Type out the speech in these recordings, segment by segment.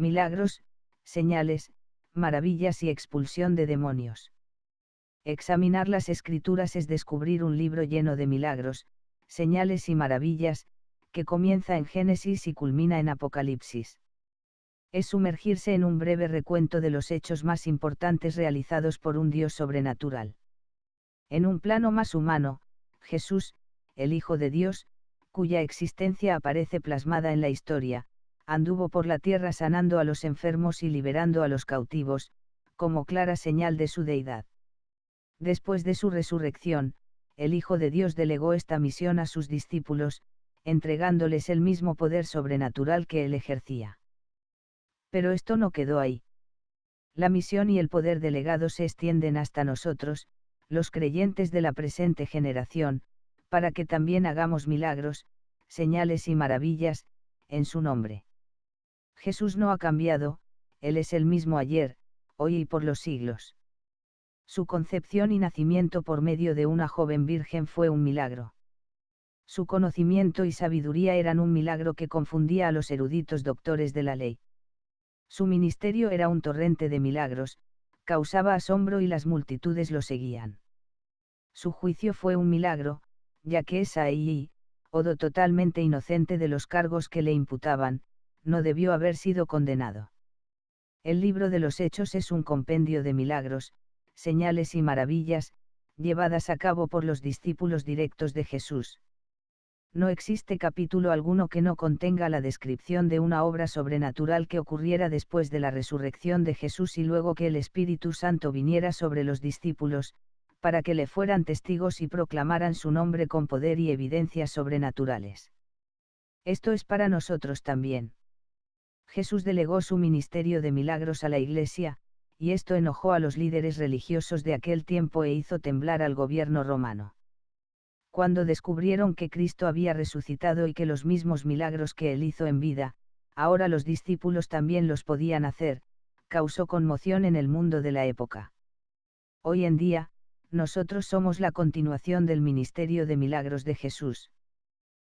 milagros, señales, maravillas y expulsión de demonios. Examinar las Escrituras es descubrir un libro lleno de milagros, señales y maravillas, que comienza en Génesis y culmina en Apocalipsis. Es sumergirse en un breve recuento de los hechos más importantes realizados por un Dios sobrenatural. En un plano más humano, Jesús, el Hijo de Dios, cuya existencia aparece plasmada en la historia, anduvo por la tierra sanando a los enfermos y liberando a los cautivos, como clara señal de su deidad. Después de su resurrección, el Hijo de Dios delegó esta misión a sus discípulos, entregándoles el mismo poder sobrenatural que él ejercía. Pero esto no quedó ahí. La misión y el poder delegados se extienden hasta nosotros, los creyentes de la presente generación, para que también hagamos milagros, señales y maravillas, en su nombre. Jesús no ha cambiado, Él es el mismo ayer, hoy y por los siglos. Su concepción y nacimiento por medio de una joven virgen fue un milagro. Su conocimiento y sabiduría eran un milagro que confundía a los eruditos doctores de la ley. Su ministerio era un torrente de milagros, causaba asombro y las multitudes lo seguían. Su juicio fue un milagro, ya que Odo totalmente inocente de los cargos que le imputaban, no debió haber sido condenado. El libro de los Hechos es un compendio de milagros, señales y maravillas, llevadas a cabo por los discípulos directos de Jesús. No existe capítulo alguno que no contenga la descripción de una obra sobrenatural que ocurriera después de la resurrección de Jesús y luego que el Espíritu Santo viniera sobre los discípulos, para que le fueran testigos y proclamaran su nombre con poder y evidencias sobrenaturales. Esto es para nosotros también. Jesús delegó su ministerio de milagros a la Iglesia, y esto enojó a los líderes religiosos de aquel tiempo e hizo temblar al gobierno romano. Cuando descubrieron que Cristo había resucitado y que los mismos milagros que él hizo en vida, ahora los discípulos también los podían hacer, causó conmoción en el mundo de la época. Hoy en día, nosotros somos la continuación del ministerio de milagros de Jesús.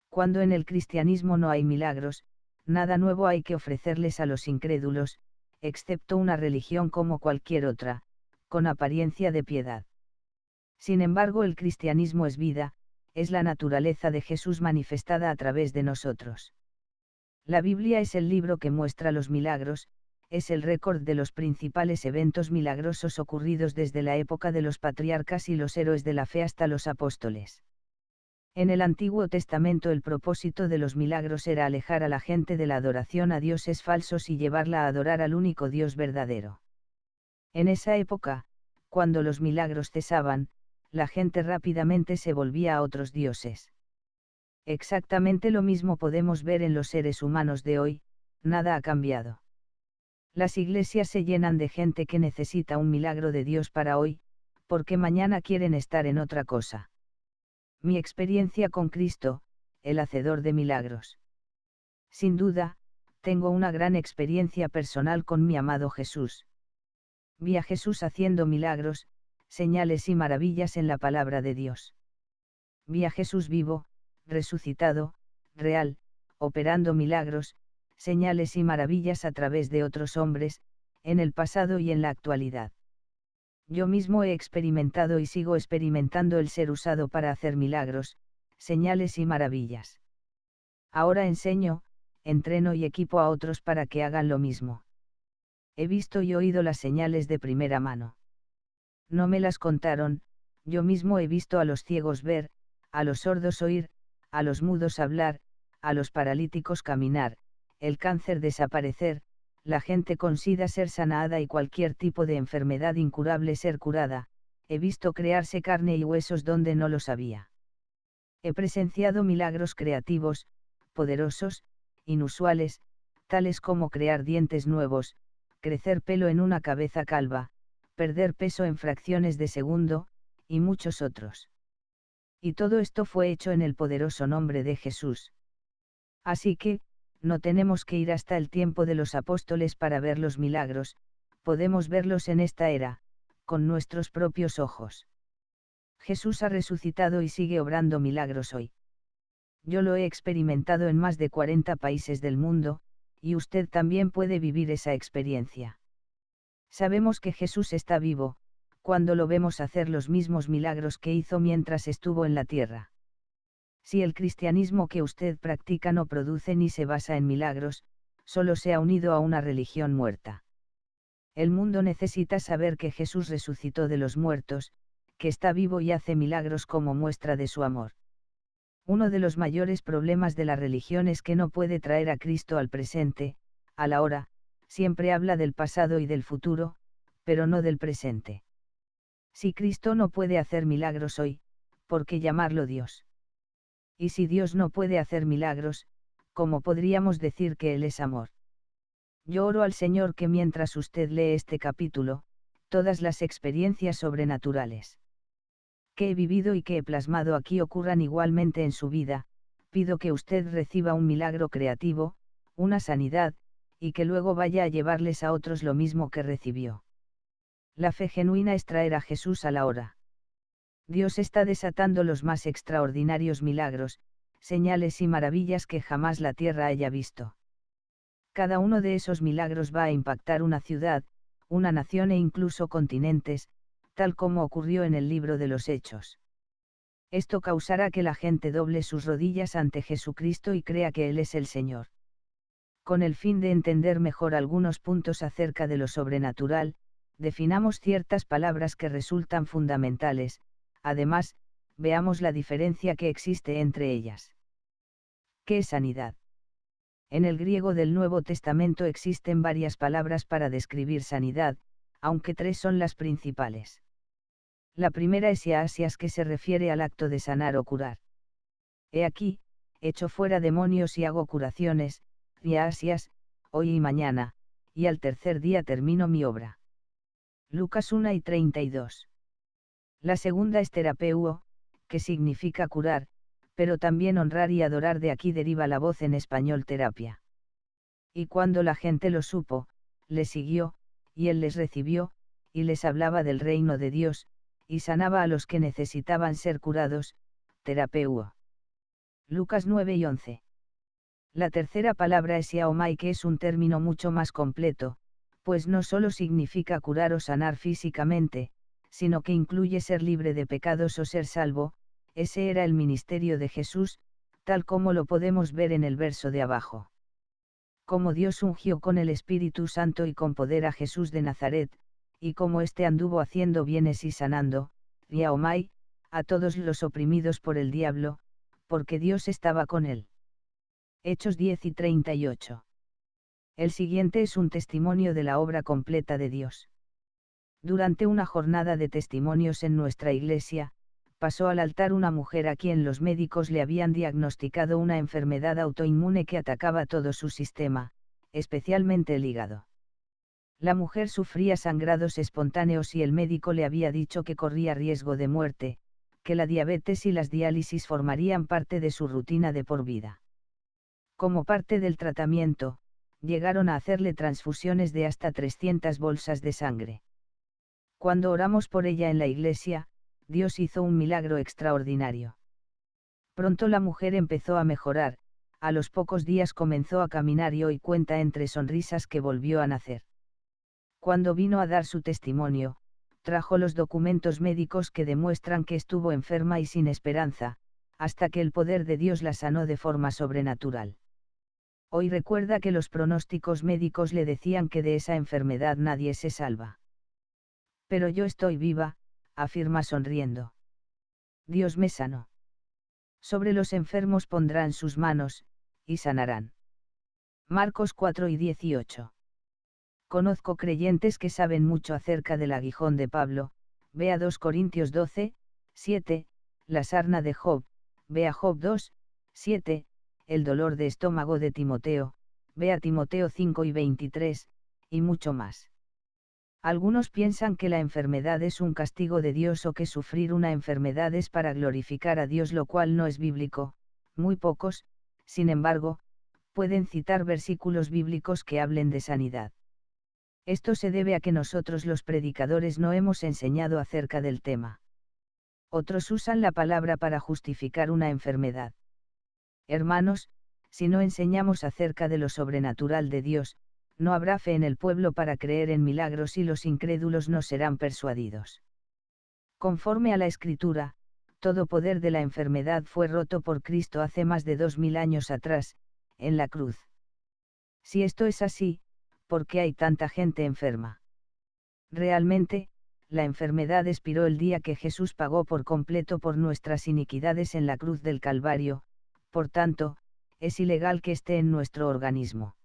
Cuando en el cristianismo no hay milagros, nada nuevo hay que ofrecerles a los incrédulos, excepto una religión como cualquier otra, con apariencia de piedad. Sin embargo, el cristianismo es vida, es la naturaleza de Jesús manifestada a través de nosotros. La Biblia es el libro que muestra los milagros, es el récord de los principales eventos milagrosos ocurridos desde la época de los patriarcas y los héroes de la fe hasta los apóstoles. En el Antiguo Testamento el propósito de los milagros era alejar a la gente de la adoración a dioses falsos y llevarla a adorar al único Dios verdadero. En esa época, cuando los milagros cesaban, la gente rápidamente se volvía a otros dioses. Exactamente lo mismo podemos ver en los seres humanos de hoy, nada ha cambiado. Las iglesias se llenan de gente que necesita un milagro de Dios para hoy, porque mañana quieren estar en otra cosa. Mi experiencia con Cristo, el hacedor de milagros. Sin duda, tengo una gran experiencia personal con mi amado Jesús. Vi a Jesús haciendo milagros, señales y maravillas en la palabra de Dios. Vi a Jesús vivo, resucitado, real, operando milagros, señales y maravillas a través de otros hombres, en el pasado y en la actualidad. Yo mismo he experimentado y sigo experimentando el ser usado para hacer milagros, señales y maravillas. Ahora enseño, entreno y equipo a otros para que hagan lo mismo. He visto y oído las señales de primera mano. No me las contaron, yo mismo he visto a los ciegos ver, a los sordos oír, a los mudos hablar, a los paralíticos caminar, el cáncer desaparecer, la gente con sida ser sanada y cualquier tipo de enfermedad incurable ser curada, he visto crearse carne y huesos donde no los había. He presenciado milagros creativos, poderosos, inusuales, tales como crear dientes nuevos, crecer pelo en una cabeza calva, perder peso en fracciones de segundo, y muchos otros. Y todo esto fue hecho en el poderoso nombre de Jesús. Así que, no tenemos que ir hasta el tiempo de los apóstoles para ver los milagros, podemos verlos en esta era, con nuestros propios ojos. Jesús ha resucitado y sigue obrando milagros hoy. Yo lo he experimentado en más de 40 países del mundo, y usted también puede vivir esa experiencia. Sabemos que Jesús está vivo, cuando lo vemos hacer los mismos milagros que hizo mientras estuvo en la tierra. Si el cristianismo que usted practica no produce ni se basa en milagros, solo se ha unido a una religión muerta. El mundo necesita saber que Jesús resucitó de los muertos, que está vivo y hace milagros como muestra de su amor. Uno de los mayores problemas de la religión es que no puede traer a Cristo al presente, a la hora, siempre habla del pasado y del futuro, pero no del presente. Si Cristo no puede hacer milagros hoy, ¿por qué llamarlo Dios? Y si Dios no puede hacer milagros, ¿cómo podríamos decir que Él es amor? Yo oro al Señor que mientras usted lee este capítulo, todas las experiencias sobrenaturales que he vivido y que he plasmado aquí ocurran igualmente en su vida, pido que usted reciba un milagro creativo, una sanidad, y que luego vaya a llevarles a otros lo mismo que recibió. La fe genuina es traer a Jesús a la hora. Dios está desatando los más extraordinarios milagros, señales y maravillas que jamás la tierra haya visto. Cada uno de esos milagros va a impactar una ciudad, una nación e incluso continentes, tal como ocurrió en el libro de los Hechos. Esto causará que la gente doble sus rodillas ante Jesucristo y crea que Él es el Señor. Con el fin de entender mejor algunos puntos acerca de lo sobrenatural, definamos ciertas palabras que resultan fundamentales, además, veamos la diferencia que existe entre ellas. ¿Qué es sanidad? En el griego del Nuevo Testamento existen varias palabras para describir sanidad, aunque tres son las principales. La primera es iasias, que se refiere al acto de sanar o curar. He aquí, echo fuera demonios y hago curaciones, iasias, hoy y mañana, y al tercer día termino mi obra. Lucas 1:32. La segunda es terapeuo, que significa curar, pero también honrar y adorar, de aquí deriva la voz en español terapia. Y cuando la gente lo supo, le siguió, y él les recibió, y les hablaba del reino de Dios, y sanaba a los que necesitaban ser curados, terapeuo. Lucas 9:11. La tercera palabra es iaomai, que es un término mucho más completo, pues no solo significa curar o sanar físicamente, sino que incluye ser libre de pecados o ser salvo. Ese era el ministerio de Jesús, tal como lo podemos ver en el verso de abajo. Como Dios ungió con el Espíritu Santo y con poder a Jesús de Nazaret, y como éste anduvo haciendo bienes y sanando, iaomai, a todos los oprimidos por el diablo, porque Dios estaba con él. Hechos 10:38. El siguiente es un testimonio de la obra completa de Dios. Durante una jornada de testimonios en nuestra iglesia, pasó al altar una mujer a quien los médicos le habían diagnosticado una enfermedad autoinmune que atacaba todo su sistema, especialmente el hígado. La mujer sufría sangrados espontáneos y el médico le había dicho que corría riesgo de muerte, que la diabetes y las diálisis formarían parte de su rutina de por vida. Como parte del tratamiento, llegaron a hacerle transfusiones de hasta 300 bolsas de sangre. Cuando oramos por ella en la iglesia, Dios hizo un milagro extraordinario. Pronto la mujer empezó a mejorar, a los pocos días comenzó a caminar y hoy cuenta entre sonrisas que volvió a nacer. Cuando vino a dar su testimonio, trajo los documentos médicos que demuestran que estuvo enferma y sin esperanza, hasta que el poder de Dios la sanó de forma sobrenatural. Hoy recuerda que los pronósticos médicos le decían que de esa enfermedad nadie se salva. Pero yo estoy viva, afirma sonriendo. Dios me sanó. Sobre los enfermos pondrán sus manos, y sanarán. Marcos 4:18. Conozco creyentes que saben mucho acerca del aguijón de Pablo, ve a 2 Corintios 12:7, la sarna de Job, ve a Job 2:7, el dolor de estómago de Timoteo, ve a Timoteo 5:23, y mucho más. Algunos piensan que la enfermedad es un castigo de Dios o que sufrir una enfermedad es para glorificar a Dios, lo cual no es bíblico. Muy pocos, sin embargo, pueden citar versículos bíblicos que hablen de sanidad. Esto se debe a que nosotros los predicadores no hemos enseñado acerca del tema. Otros usan la palabra para justificar una enfermedad. Hermanos, Si no enseñamos acerca de lo sobrenatural de Dios, no habrá fe en el pueblo para creer en milagros y los incrédulos no serán persuadidos. Conforme a la Escritura, todo poder de la enfermedad fue roto por Cristo hace más de 2000 años atrás, en la cruz. Si esto es así, ¿por qué hay tanta gente enferma? Realmente, la enfermedad expiró el día que Jesús pagó por completo por nuestras iniquidades en la cruz del Calvario, por tanto, es ilegal que esté en nuestro organismo.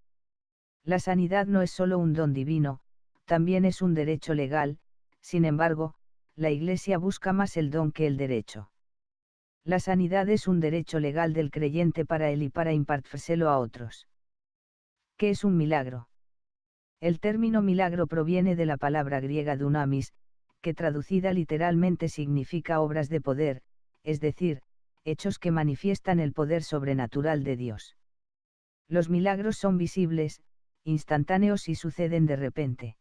La sanidad no es solo un don divino, también es un derecho legal, sin embargo, la Iglesia busca más el don que el derecho. La sanidad es un derecho legal del creyente para él y para impartírselo a otros. ¿Qué es un milagro? El término milagro proviene de la palabra griega dunamis, que traducida literalmente significa obras de poder, es decir, hechos que manifiestan el poder sobrenatural de Dios. Los milagros son visibles, instantáneos y suceden de repente.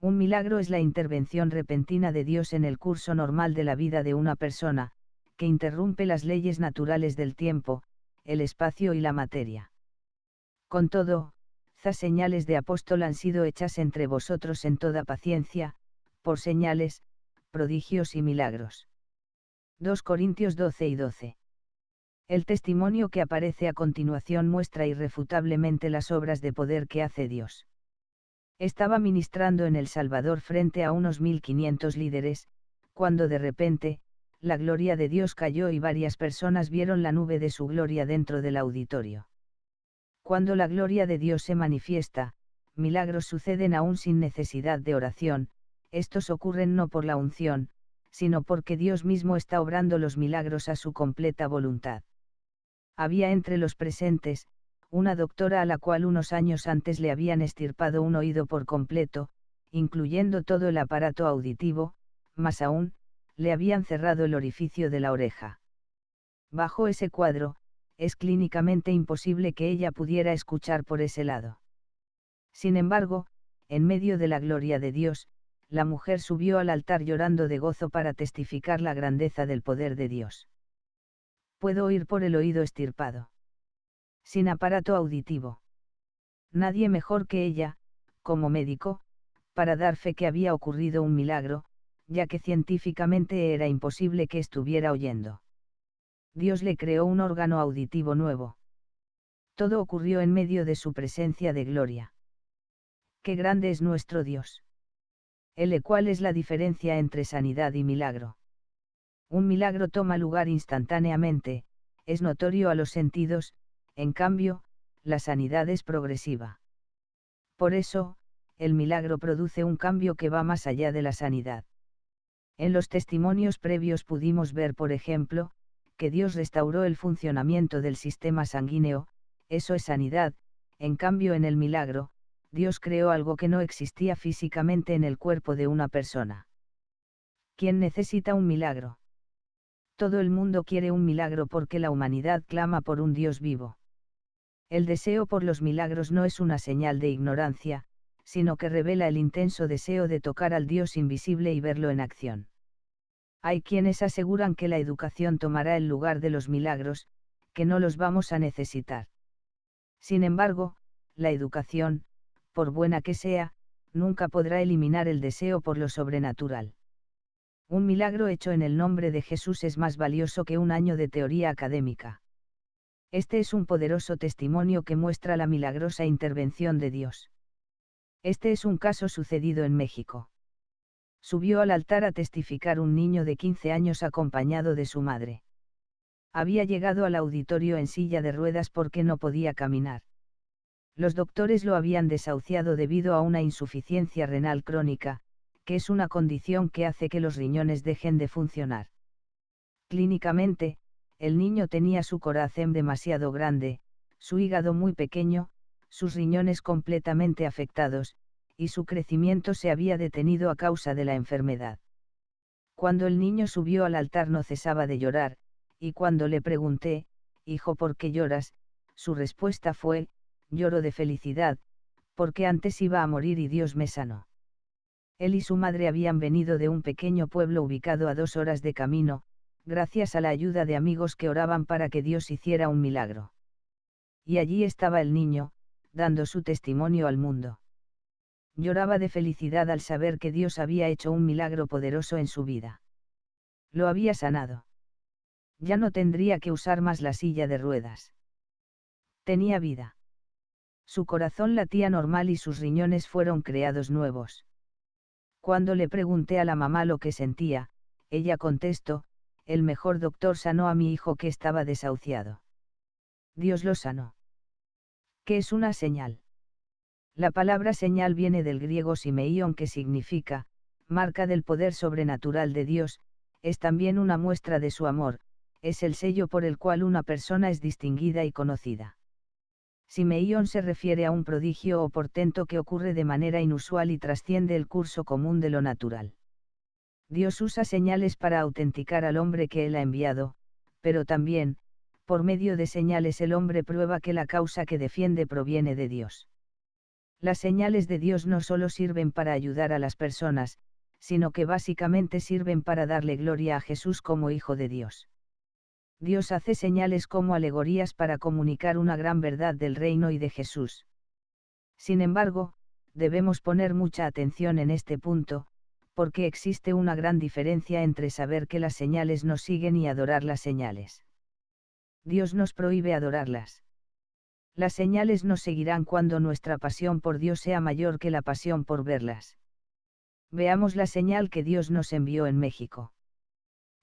Un milagro es la intervención repentina de Dios en el curso normal de la vida de una persona, que interrumpe las leyes naturales del tiempo, el espacio y la materia. Con todo, señales de apóstol han sido hechas entre vosotros en toda paciencia, por señales, prodigios y milagros. 2 Corintios 12 y 12. El testimonio que aparece a continuación muestra irrefutablemente las obras de poder que hace Dios. Estaba ministrando en El Salvador frente a unos 1500 líderes, cuando de repente, la gloria de Dios cayó y varias personas vieron la nube de su gloria dentro del auditorio. Cuando la gloria de Dios se manifiesta, milagros suceden aún sin necesidad de oración, estos ocurren no por la unción, sino porque Dios mismo está obrando los milagros a su completa voluntad. Había entre los presentes, una doctora a la cual unos años antes le habían extirpado un oído por completo, incluyendo todo el aparato auditivo, más aún, le habían cerrado el orificio de la oreja. Bajo ese cuadro, es clínicamente imposible que ella pudiera escuchar por ese lado. Sin embargo, en medio de la gloria de Dios, la mujer subió al altar llorando de gozo para testificar la grandeza del poder de Dios. Puedo oír por el oído extirpado. Sin aparato auditivo. Nadie mejor que ella, como médico, para dar fe que había ocurrido un milagro, ya que científicamente era imposible que estuviera oyendo. Dios le creó un órgano auditivo nuevo. Todo ocurrió en medio de su presencia de gloria. ¡Qué grande es nuestro Dios! ¿Cuál es la diferencia entre sanidad y milagro? Un milagro toma lugar instantáneamente, es notorio a los sentidos, en cambio, la sanidad es progresiva. Por eso, el milagro produce un cambio que va más allá de la sanidad. En los testimonios previos pudimos ver, por ejemplo, que Dios restauró el funcionamiento del sistema sanguíneo, eso es sanidad, en cambio en el milagro, Dios creó algo que no existía físicamente en el cuerpo de una persona. ¿Quién necesita un milagro? Todo el mundo quiere un milagro porque la humanidad clama por un Dios vivo. El deseo por los milagros no es una señal de ignorancia, sino que revela el intenso deseo de tocar al Dios invisible y verlo en acción. Hay quienes aseguran que la educación tomará el lugar de los milagros, que no los vamos a necesitar. Sin embargo, la educación, por buena que sea, nunca podrá eliminar el deseo por lo sobrenatural. Un milagro hecho en el nombre de Jesús es más valioso que un año de teoría académica. Este es un poderoso testimonio que muestra la milagrosa intervención de Dios. Este es un caso sucedido en México. Subió al altar a testificar un niño de 15 años acompañado de su madre. Había llegado al auditorio en silla de ruedas porque no podía caminar. Los doctores lo habían desahuciado debido a una insuficiencia renal crónica, que es una condición que hace que los riñones dejen de funcionar. Clínicamente, el niño tenía su corazón demasiado grande, su hígado muy pequeño, sus riñones completamente afectados, y su crecimiento se había detenido a causa de la enfermedad. Cuando el niño subió al altar no cesaba de llorar, y cuando le pregunté, hijo, ¿por qué lloras?, su respuesta fue, lloro de felicidad, porque antes iba a morir y Dios me sanó. Él y su madre habían venido de un pequeño pueblo ubicado a 2 horas de camino, gracias a la ayuda de amigos que oraban para que Dios hiciera un milagro. Y allí estaba el niño, dando su testimonio al mundo. Lloraba de felicidad al saber que Dios había hecho un milagro poderoso en su vida. Lo había sanado. Ya no tendría que usar más la silla de ruedas. Tenía vida. Su corazón latía normal y sus riñones fueron creados nuevos. Cuando le pregunté a la mamá lo que sentía, ella contestó: el mejor doctor sanó a mi hijo que estaba desahuciado. Dios lo sanó. ¿Qué es una señal? La palabra señal viene del griego simeion, que significa marca del poder sobrenatural de Dios. Es también una muestra de su amor, es el sello por el cual una persona es distinguida y conocida. Simeion se refiere a un prodigio o portento que ocurre de manera inusual y trasciende el curso común de lo natural. Dios usa señales para autenticar al hombre que Él ha enviado, pero también, por medio de señales el hombre prueba que la causa que defiende proviene de Dios. Las señales de Dios no solo sirven para ayudar a las personas, sino que básicamente sirven para darle gloria a Jesús como Hijo de Dios. Dios hace señales como alegorías para comunicar una gran verdad del reino y de Jesús. Sin embargo, debemos poner mucha atención en este punto, porque existe una gran diferencia entre saber que las señales nos siguen y adorar las señales. Dios nos prohíbe adorarlas. Las señales nos seguirán cuando nuestra pasión por Dios sea mayor que la pasión por verlas. Veamos la señal que Dios nos envió en México.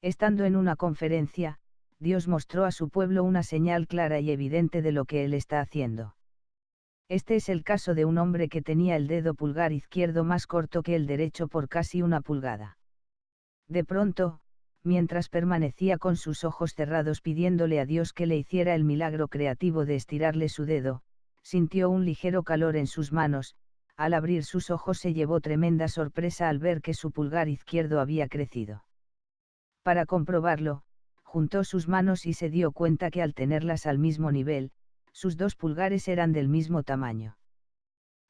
Estando en una conferencia, Dios mostró a su pueblo una señal clara y evidente de lo que Él está haciendo. Este es el caso de un hombre que tenía el dedo pulgar izquierdo más corto que el derecho por casi 1 pulgada. De pronto, mientras permanecía con sus ojos cerrados pidiéndole a Dios que le hiciera el milagro creativo de estirarle su dedo, sintió un ligero calor en sus manos. Al abrir sus ojos se llevó tremenda sorpresa al ver que su pulgar izquierdo había crecido. Para comprobarlo, juntó sus manos y se dio cuenta que al tenerlas al mismo nivel, sus 2 pulgares eran del mismo tamaño.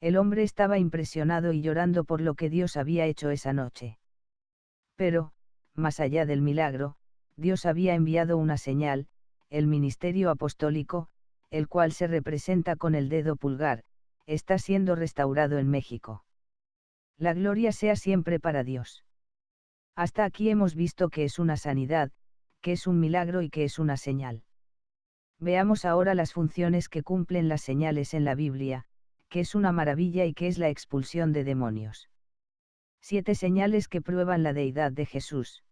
El hombre estaba impresionado y llorando por lo que Dios había hecho esa noche. Pero, más allá del milagro, Dios había enviado una señal, el ministerio apostólico, el cual se representa con el dedo pulgar, está siendo restaurado en México. La gloria sea siempre para Dios. Hasta aquí hemos visto que es una sanidad, que es un milagro y que es una señal. Veamos ahora las funciones que cumplen las señales en la Biblia, que es una maravilla y que es la expulsión de demonios. 7 señales que prueban la deidad de Jesús.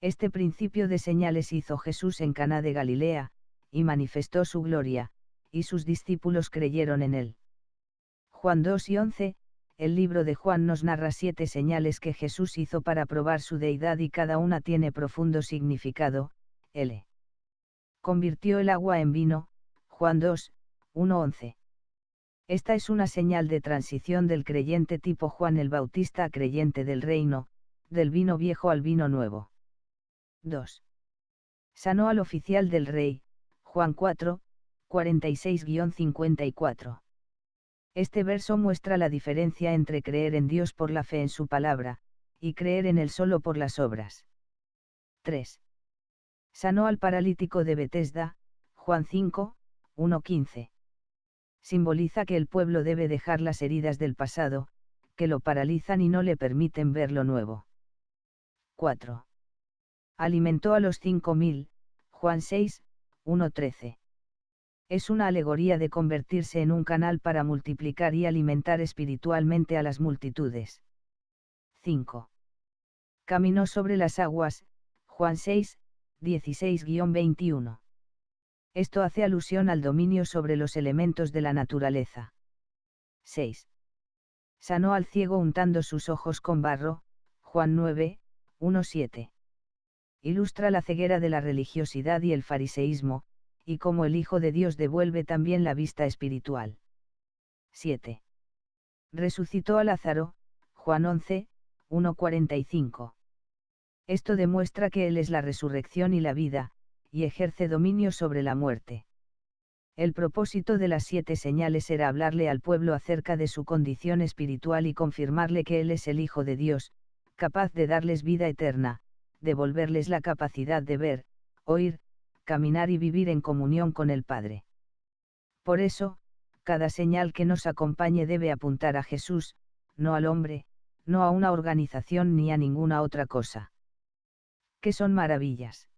Este principio de señales hizo Jesús en Caná de Galilea, y manifestó su gloria, y sus discípulos creyeron en él. Juan 2 y 11, el libro de Juan nos narra 7 señales que Jesús hizo para probar su deidad y cada una tiene profundo significado. L. Convirtió el agua en vino, Juan 2, 1-11. Esta es una señal de transición del creyente tipo Juan el Bautista a creyente del reino, del vino viejo al vino nuevo. 2. Sanó al oficial del rey, Juan 4, 46-54. Este verso muestra la diferencia entre creer en Dios por la fe en su palabra, y creer en él solo por las obras. 3. Sanó al paralítico de Betesda, Juan 5, 1-15. Simboliza que el pueblo debe dejar las heridas del pasado, que lo paralizan y no le permiten ver lo nuevo. 4. Alimentó a los 5.000, Juan 6, 1-13. Es una alegoría de convertirse en un canal para multiplicar y alimentar espiritualmente a las multitudes. 5. Caminó sobre las aguas, Juan 6, 16-21. Esto hace alusión al dominio sobre los elementos de la naturaleza. 6. Sanó al ciego untando sus ojos con barro, Juan 9, 1-7. Ilustra la ceguera de la religiosidad y el fariseísmo, y cómo el Hijo de Dios devuelve también la vista espiritual. 7. Resucitó a Lázaro, Juan 11, 1-45. Esto demuestra que Él es la resurrección y la vida, y ejerce dominio sobre la muerte. El propósito de las 7 señales era hablarle al pueblo acerca de su condición espiritual y confirmarle que Él es el Hijo de Dios, capaz de darles vida eterna, devolverles la capacidad de ver, oír, caminar y vivir en comunión con el Padre. Por eso, cada señal que nos acompañe debe apuntar a Jesús, no al hombre, no a una organización ni a ninguna otra cosa. ¿Qué son maravillas?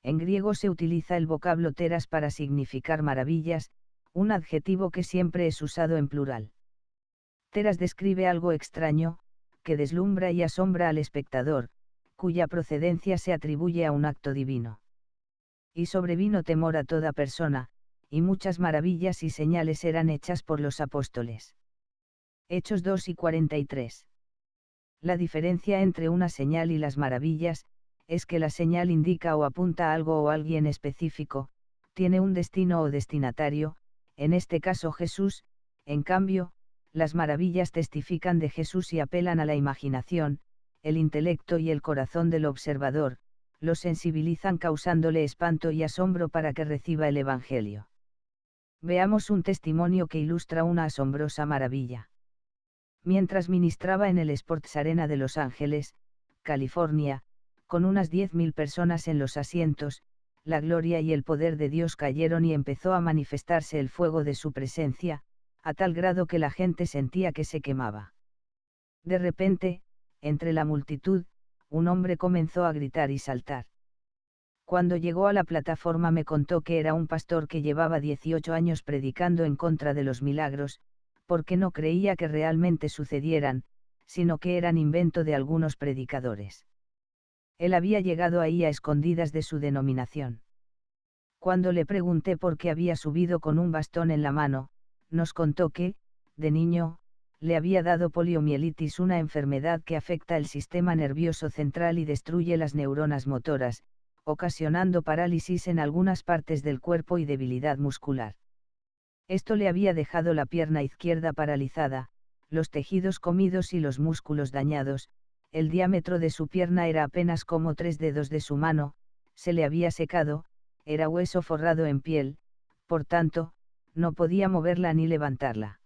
En griego se utiliza el vocablo teras para significar maravillas, un adjetivo que siempre es usado en plural. Teras describe algo extraño, que deslumbra y asombra al espectador, cuya procedencia se atribuye a un acto divino. Y sobrevino temor a toda persona, y muchas maravillas y señales eran hechas por los apóstoles. Hechos 2 y 43. La diferencia entre una señal y las maravillas, es que la señal indica o apunta a algo o a alguien específico, tiene un destino o destinatario, en este caso Jesús. En cambio, las maravillas testifican de Jesús y apelan a la imaginación, el intelecto y el corazón del observador, lo sensibilizan causándole espanto y asombro para que reciba el Evangelio. Veamos un testimonio que ilustra una asombrosa maravilla. Mientras ministraba en el Sports Arena de Los Ángeles, California, con unas 10.000 personas en los asientos, la gloria y el poder de Dios cayeron y empezó a manifestarse el fuego de su presencia, a tal grado que la gente sentía que se quemaba. De repente, entre la multitud, un hombre comenzó a gritar y saltar. Cuando llegó a la plataforma me contó que era un pastor que llevaba 18 años predicando en contra de los milagros, porque no creía que realmente sucedieran, sino que eran invento de algunos predicadores. Él había llegado ahí a escondidas de su denominación. Cuando le pregunté por qué había subido con un bastón en la mano, nos contó que, de niño, le había dado poliomielitis, una enfermedad que afecta el sistema nervioso central y destruye las neuronas motoras, ocasionando parálisis en algunas partes del cuerpo y debilidad muscular. Esto le había dejado la pierna izquierda paralizada, los tejidos comidos y los músculos dañados. El diámetro de su pierna era apenas como 3 dedos de su mano, se le había secado, era hueso forrado en piel, por tanto, no podía moverla ni levantarla.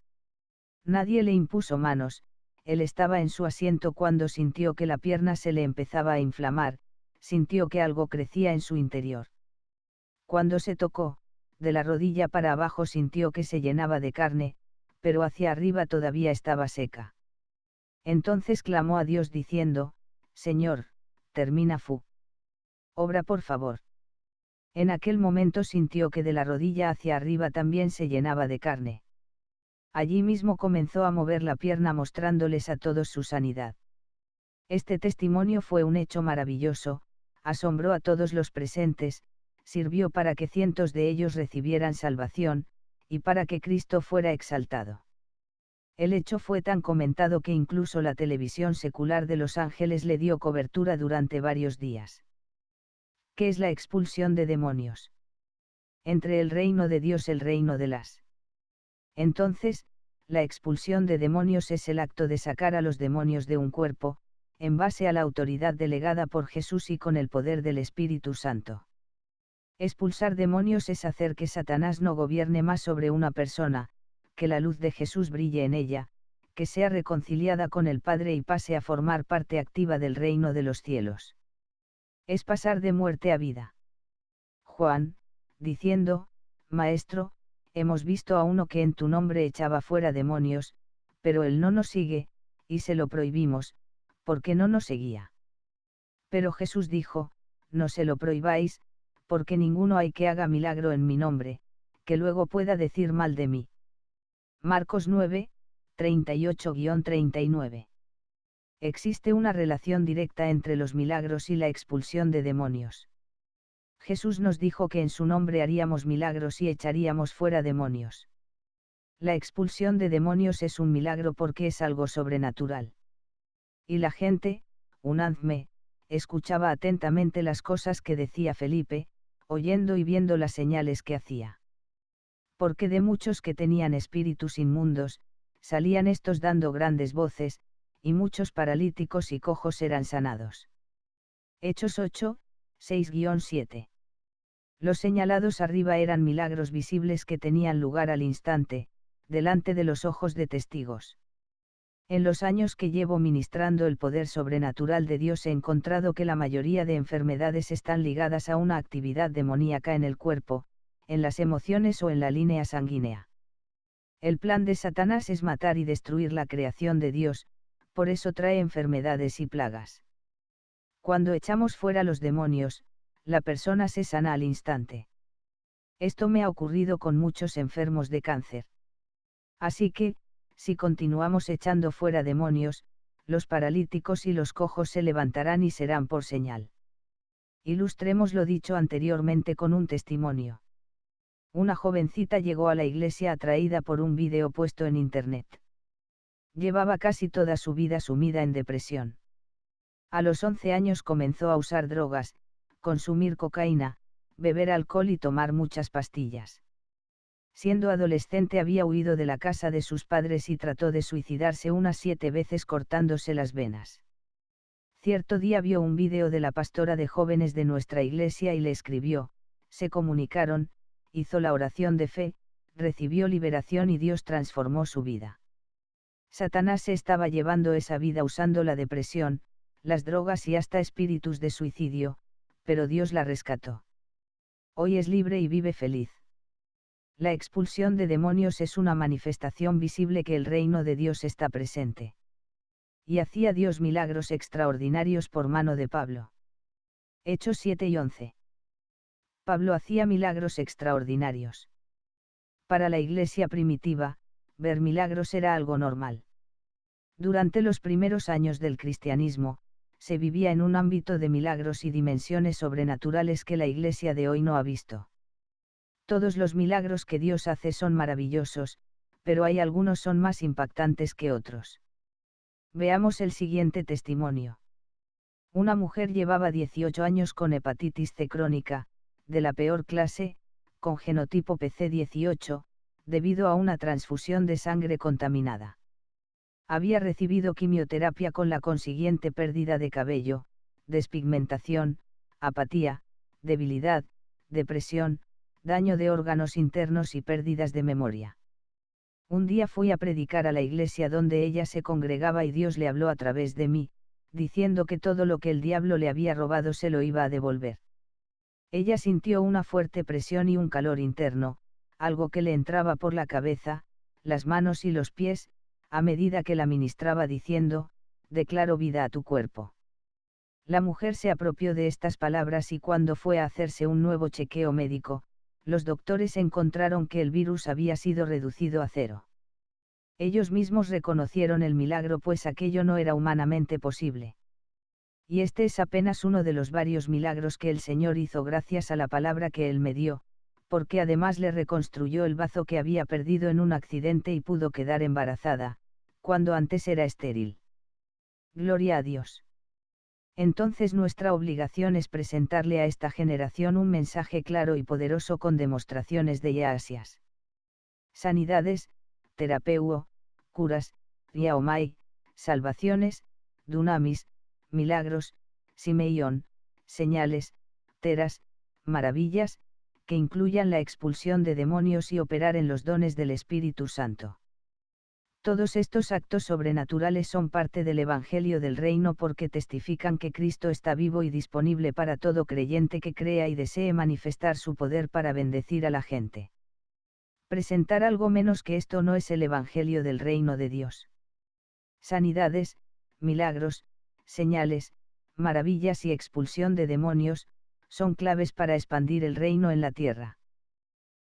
Nadie le impuso manos, él estaba en su asiento cuando sintió que la pierna se le empezaba a inflamar, sintió que algo crecía en su interior. Cuando se tocó, de la rodilla para abajo sintió que se llenaba de carne, pero hacia arriba todavía estaba seca. Entonces clamó a Dios diciendo: Señor, termina obra por favor. En aquel momento sintió que de la rodilla hacia arriba también se llenaba de carne. Allí mismo comenzó a mover la pierna mostrándoles a todos su sanidad. Este testimonio fue un hecho maravilloso, asombró a todos los presentes, sirvió para que cientos de ellos recibieran salvación, y para que Cristo fuera exaltado. El hecho fue tan comentado que incluso la televisión secular de Los Ángeles le dio cobertura durante varios días. ¿Qué es la expulsión de demonios? Entre el reino de Dios y el reino de las. Entonces, la expulsión de demonios es el acto de sacar a los demonios de un cuerpo, en base a la autoridad delegada por Jesús y con el poder del Espíritu Santo. Expulsar demonios es hacer que Satanás no gobierne más sobre una persona, que la luz de Jesús brille en ella, que sea reconciliada con el Padre y pase a formar parte activa del reino de los cielos. Es pasar de muerte a vida. Juan, diciendo: Maestro, hemos visto a uno que en tu nombre echaba fuera demonios, pero él no nos sigue, y se lo prohibimos, porque no nos seguía. Pero Jesús dijo: No se lo prohibáis, porque ninguno hay que haga milagro en mi nombre, que luego pueda decir mal de mí. Marcos 9, 38-39. Existe una relación directa entre los milagros y la expulsión de demonios. Jesús nos dijo que en su nombre haríamos milagros y echaríamos fuera demonios. La expulsión de demonios es un milagro porque es algo sobrenatural. Y la gente, unánime, escuchaba atentamente las cosas que decía Felipe, oyendo y viendo las señales que hacía. Porque de muchos que tenían espíritus inmundos, salían estos dando grandes voces, y muchos paralíticos y cojos eran sanados. Hechos 8, 6-7. Los señalados arriba eran milagros visibles que tenían lugar al instante, delante de los ojos de testigos. En los años que llevo ministrando el poder sobrenatural de Dios he encontrado que la mayoría de enfermedades están ligadas a una actividad demoníaca en el cuerpo, en las emociones o en la línea sanguínea. El plan de Satanás es matar y destruir la creación de Dios, por eso trae enfermedades y plagas. Cuando echamos fuera los demonios, la persona se sana al instante. Esto me ha ocurrido con muchos enfermos de cáncer. Así que, si continuamos echando fuera demonios, los paralíticos y los cojos se levantarán y serán por señal. Ilustremos lo dicho anteriormente con un testimonio. Una jovencita llegó a la iglesia atraída por un vídeo puesto en internet. Llevaba casi toda su vida sumida en depresión. A los 11 años comenzó a usar drogas, consumir cocaína, beber alcohol y tomar muchas pastillas. Siendo adolescente había huido de la casa de sus padres y trató de suicidarse unas 7 veces cortándose las venas. Cierto día vio un vídeo de la pastora de jóvenes de nuestra iglesia y le escribió, se comunicaron, hizo la oración de fe, recibió liberación y Dios transformó su vida. Satanás se estaba llevando esa vida usando la depresión, las drogas y hasta espíritus de suicidio, pero Dios la rescató. Hoy es libre y vive feliz. La expulsión de demonios es una manifestación visible que el reino de Dios está presente. Y hacía Dios milagros extraordinarios por mano de Pablo. Hechos 7 y 11. Pablo hacía milagros extraordinarios. Para la iglesia primitiva, ver milagros era algo normal. Durante los primeros años del cristianismo, se vivía en un ámbito de milagros y dimensiones sobrenaturales que la iglesia de hoy no ha visto. Todos los milagros que Dios hace son maravillosos, pero hay algunos son más impactantes que otros. Veamos el siguiente testimonio. Una mujer llevaba 18 años con hepatitis C crónica, de la peor clase, con genotipo PC18, debido a una transfusión de sangre contaminada. Había recibido quimioterapia con la consiguiente pérdida de cabello, despigmentación, apatía, debilidad, depresión, daño de órganos internos y pérdidas de memoria. Un día fui a predicar a la iglesia donde ella se congregaba y Dios le habló a través de mí, diciendo que todo lo que el diablo le había robado se lo iba a devolver. Ella sintió una fuerte presión y un calor interno, algo que le entraba por la cabeza, las manos y los pies, a medida que la ministraba diciendo, declaro vida a tu cuerpo. La mujer se apropió de estas palabras y cuando fue a hacerse un nuevo chequeo médico, los doctores encontraron que el virus había sido reducido a 0. Ellos mismos reconocieron el milagro pues aquello no era humanamente posible. Y este es apenas uno de los varios milagros que el Señor hizo gracias a la palabra que Él me dio, porque además le reconstruyó el bazo que había perdido en un accidente y pudo quedar embarazada, cuando antes era estéril. Gloria a Dios. Entonces nuestra obligación es presentarle a esta generación un mensaje claro y poderoso con demostraciones de Yaasias. Sanidades, terapeuo, curas, yaomai, salvaciones, dunamis, milagros, simeión, señales, teras, maravillas, que incluyan la expulsión de demonios y operar en los dones del Espíritu Santo. Todos estos actos sobrenaturales son parte del Evangelio del Reino porque testifican que Cristo está vivo y disponible para todo creyente que crea y desee manifestar su poder para bendecir a la gente. Presentar algo menos que esto no es el Evangelio del Reino de Dios. Sanidades, milagros, señales, maravillas y expulsión de demonios, son claves para expandir el reino en la tierra.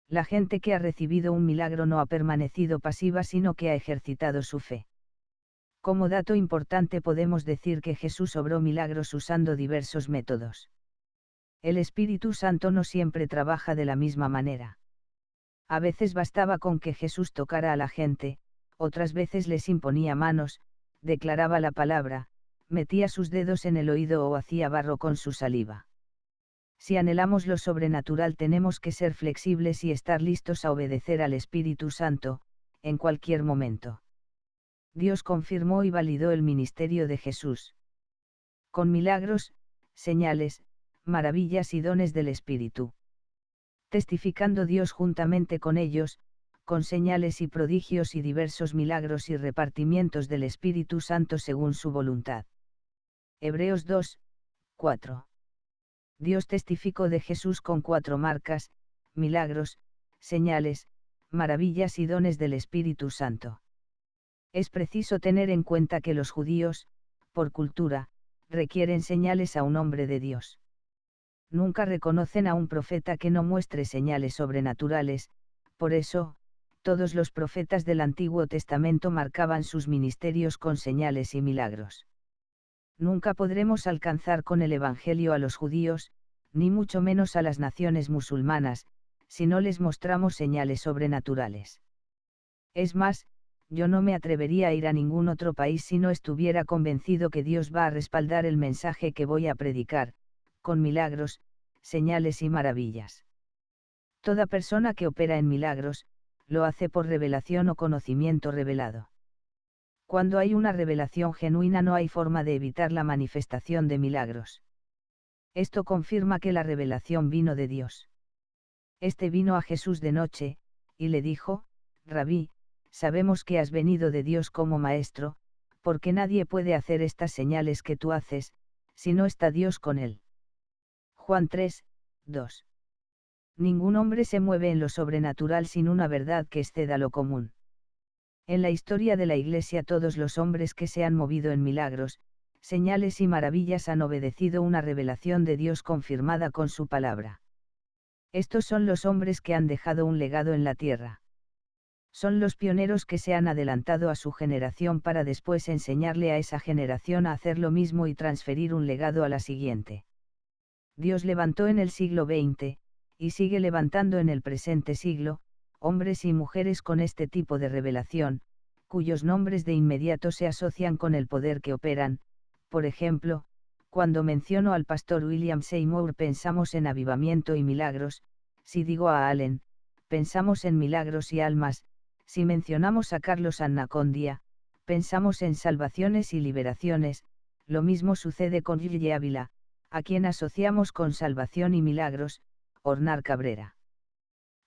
La gente que ha recibido un milagro no ha permanecido pasiva sino que ha ejercitado su fe. Como dato importante podemos decir que Jesús obró milagros usando diversos métodos. El Espíritu Santo no siempre trabaja de la misma manera. A veces bastaba con que Jesús tocara a la gente, otras veces les imponía manos, declaraba la palabra, metía sus dedos en el oído o hacía barro con su saliva. Si anhelamos lo sobrenatural tenemos que ser flexibles y estar listos a obedecer al Espíritu Santo, en cualquier momento. Dios confirmó y validó el ministerio de Jesús. Con milagros, señales, maravillas y dones del Espíritu. Testificando Dios juntamente con ellos, con señales y prodigios y diversos milagros y repartimientos del Espíritu Santo según su voluntad. Hebreos 2, 4. Dios testificó de Jesús con 4 marcas, milagros, señales, maravillas y dones del Espíritu Santo. Es preciso tener en cuenta que los judíos, por cultura, requieren señales a un hombre de Dios. Nunca reconocen a un profeta que no muestre señales sobrenaturales, por eso, todos los profetas del Antiguo Testamento marcaban sus ministerios con señales y milagros. Nunca podremos alcanzar con el Evangelio a los judíos, ni mucho menos a las naciones musulmanas, si no les mostramos señales sobrenaturales. Es más, yo no me atrevería a ir a ningún otro país si no estuviera convencido que Dios va a respaldar el mensaje que voy a predicar, con milagros, señales y maravillas. Toda persona que opera en milagros, lo hace por revelación o conocimiento revelado. Cuando hay una revelación genuina no hay forma de evitar la manifestación de milagros. Esto confirma que la revelación vino de Dios. Este vino a Jesús de noche, y le dijo: Rabí, sabemos que has venido de Dios como maestro, porque nadie puede hacer estas señales que tú haces, si no está Dios con él. Juan 3, 2. Ningún hombre se mueve en lo sobrenatural sin una verdad que exceda lo común. En la historia de la Iglesia todos los hombres que se han movido en milagros, señales y maravillas han obedecido una revelación de Dios confirmada con su palabra. Estos son los hombres que han dejado un legado en la tierra. Son los pioneros que se han adelantado a su generación para después enseñarle a esa generación a hacer lo mismo y transferir un legado a la siguiente. Dios levantó en el siglo XX, y sigue levantando en el presente siglo, hombres y mujeres con este tipo de revelación, cuyos nombres de inmediato se asocian con el poder que operan. Por ejemplo, cuando menciono al pastor William Seymour pensamos en avivamiento y milagros, si digo a Allen, pensamos en milagros y almas, si mencionamos a Carlos Annacondia, pensamos en salvaciones y liberaciones. Lo mismo sucede con Gille Ávila, a quien asociamos con salvación y milagros. Ornar Cabrera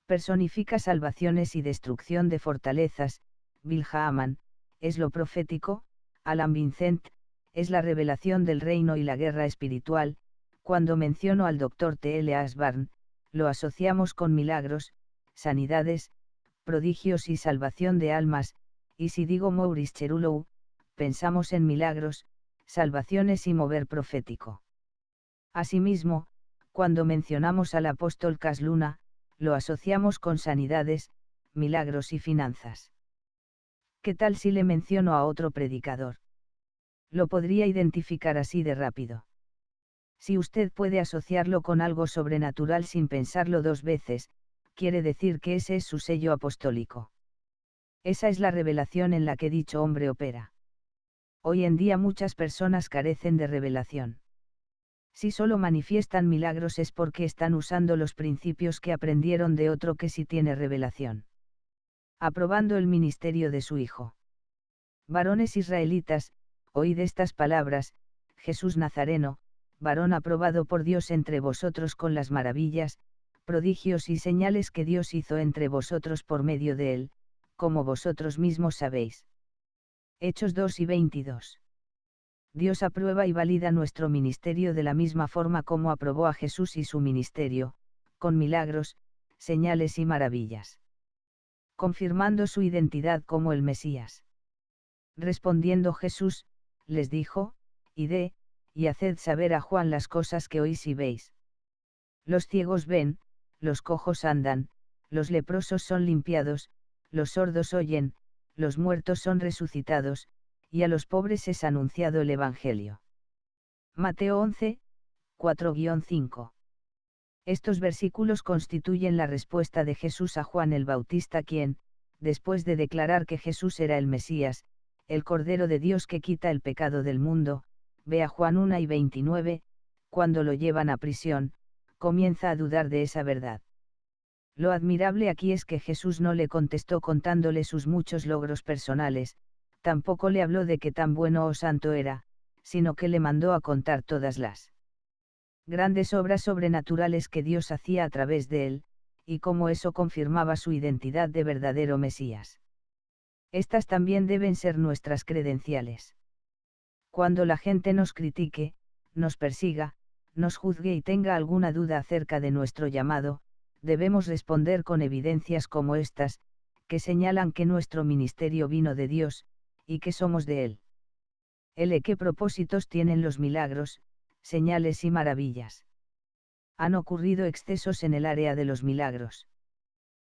personifica salvaciones y destrucción de fortalezas. Bill Haaman es lo profético. Alan Vincent es la revelación del reino y la guerra espiritual. Cuando menciono al Dr. T.L. Asbarn, lo asociamos con milagros, sanidades, prodigios y salvación de almas, y si digo Maurice Cherulou, pensamos en milagros, salvaciones y mover profético. Asimismo, cuando mencionamos al apóstol Cas Luna, lo asociamos con sanidades, milagros y finanzas. ¿Qué tal si le menciono a otro predicador? Lo podría identificar así de rápido. Si usted puede asociarlo con algo sobrenatural sin pensarlo dos veces, quiere decir que ese es su sello apostólico. Esa es la revelación en la que dicho hombre opera. Hoy en día muchas personas carecen de revelación. Si solo manifiestan milagros es porque están usando los principios que aprendieron de otro que sí tiene revelación. Aprobando el ministerio de su Hijo. Varones israelitas, oíd estas palabras: Jesús Nazareno, varón aprobado por Dios entre vosotros con las maravillas, prodigios y señales que Dios hizo entre vosotros por medio de él, como vosotros mismos sabéis. Hechos 2 y 22. Dios aprueba y valida nuestro ministerio de la misma forma como aprobó a Jesús y su ministerio, con milagros, señales y maravillas. Confirmando su identidad como el Mesías. Respondiendo Jesús, les dijo: Id, y haced saber a Juan las cosas que oís y veis. Los ciegos ven, los cojos andan, los leprosos son limpiados, los sordos oyen, los muertos son resucitados, y a los pobres es anunciado el Evangelio. Mateo 11, 4-5. Estos versículos constituyen la respuesta de Jesús a Juan el Bautista, quien, después de declarar que Jesús era el Mesías, el Cordero de Dios que quita el pecado del mundo, ve a Juan 1 y 29, cuando lo llevan a prisión, comienza a dudar de esa verdad. Lo admirable aquí es que Jesús no le contestó contándole sus muchos logros personales, tampoco le habló de qué tan bueno o santo era, sino que le mandó a contar todas las grandes obras sobrenaturales que Dios hacía a través de él, y cómo eso confirmaba su identidad de verdadero Mesías. Estas también deben ser nuestras credenciales. Cuando la gente nos critique, nos persiga, nos juzgue y tenga alguna duda acerca de nuestro llamado, debemos responder con evidencias como estas, que señalan que nuestro ministerio vino de Dios, y que somos de Él. ¿Qué propósitos tienen los milagros, señales y maravillas? Han ocurrido excesos en el área de los milagros.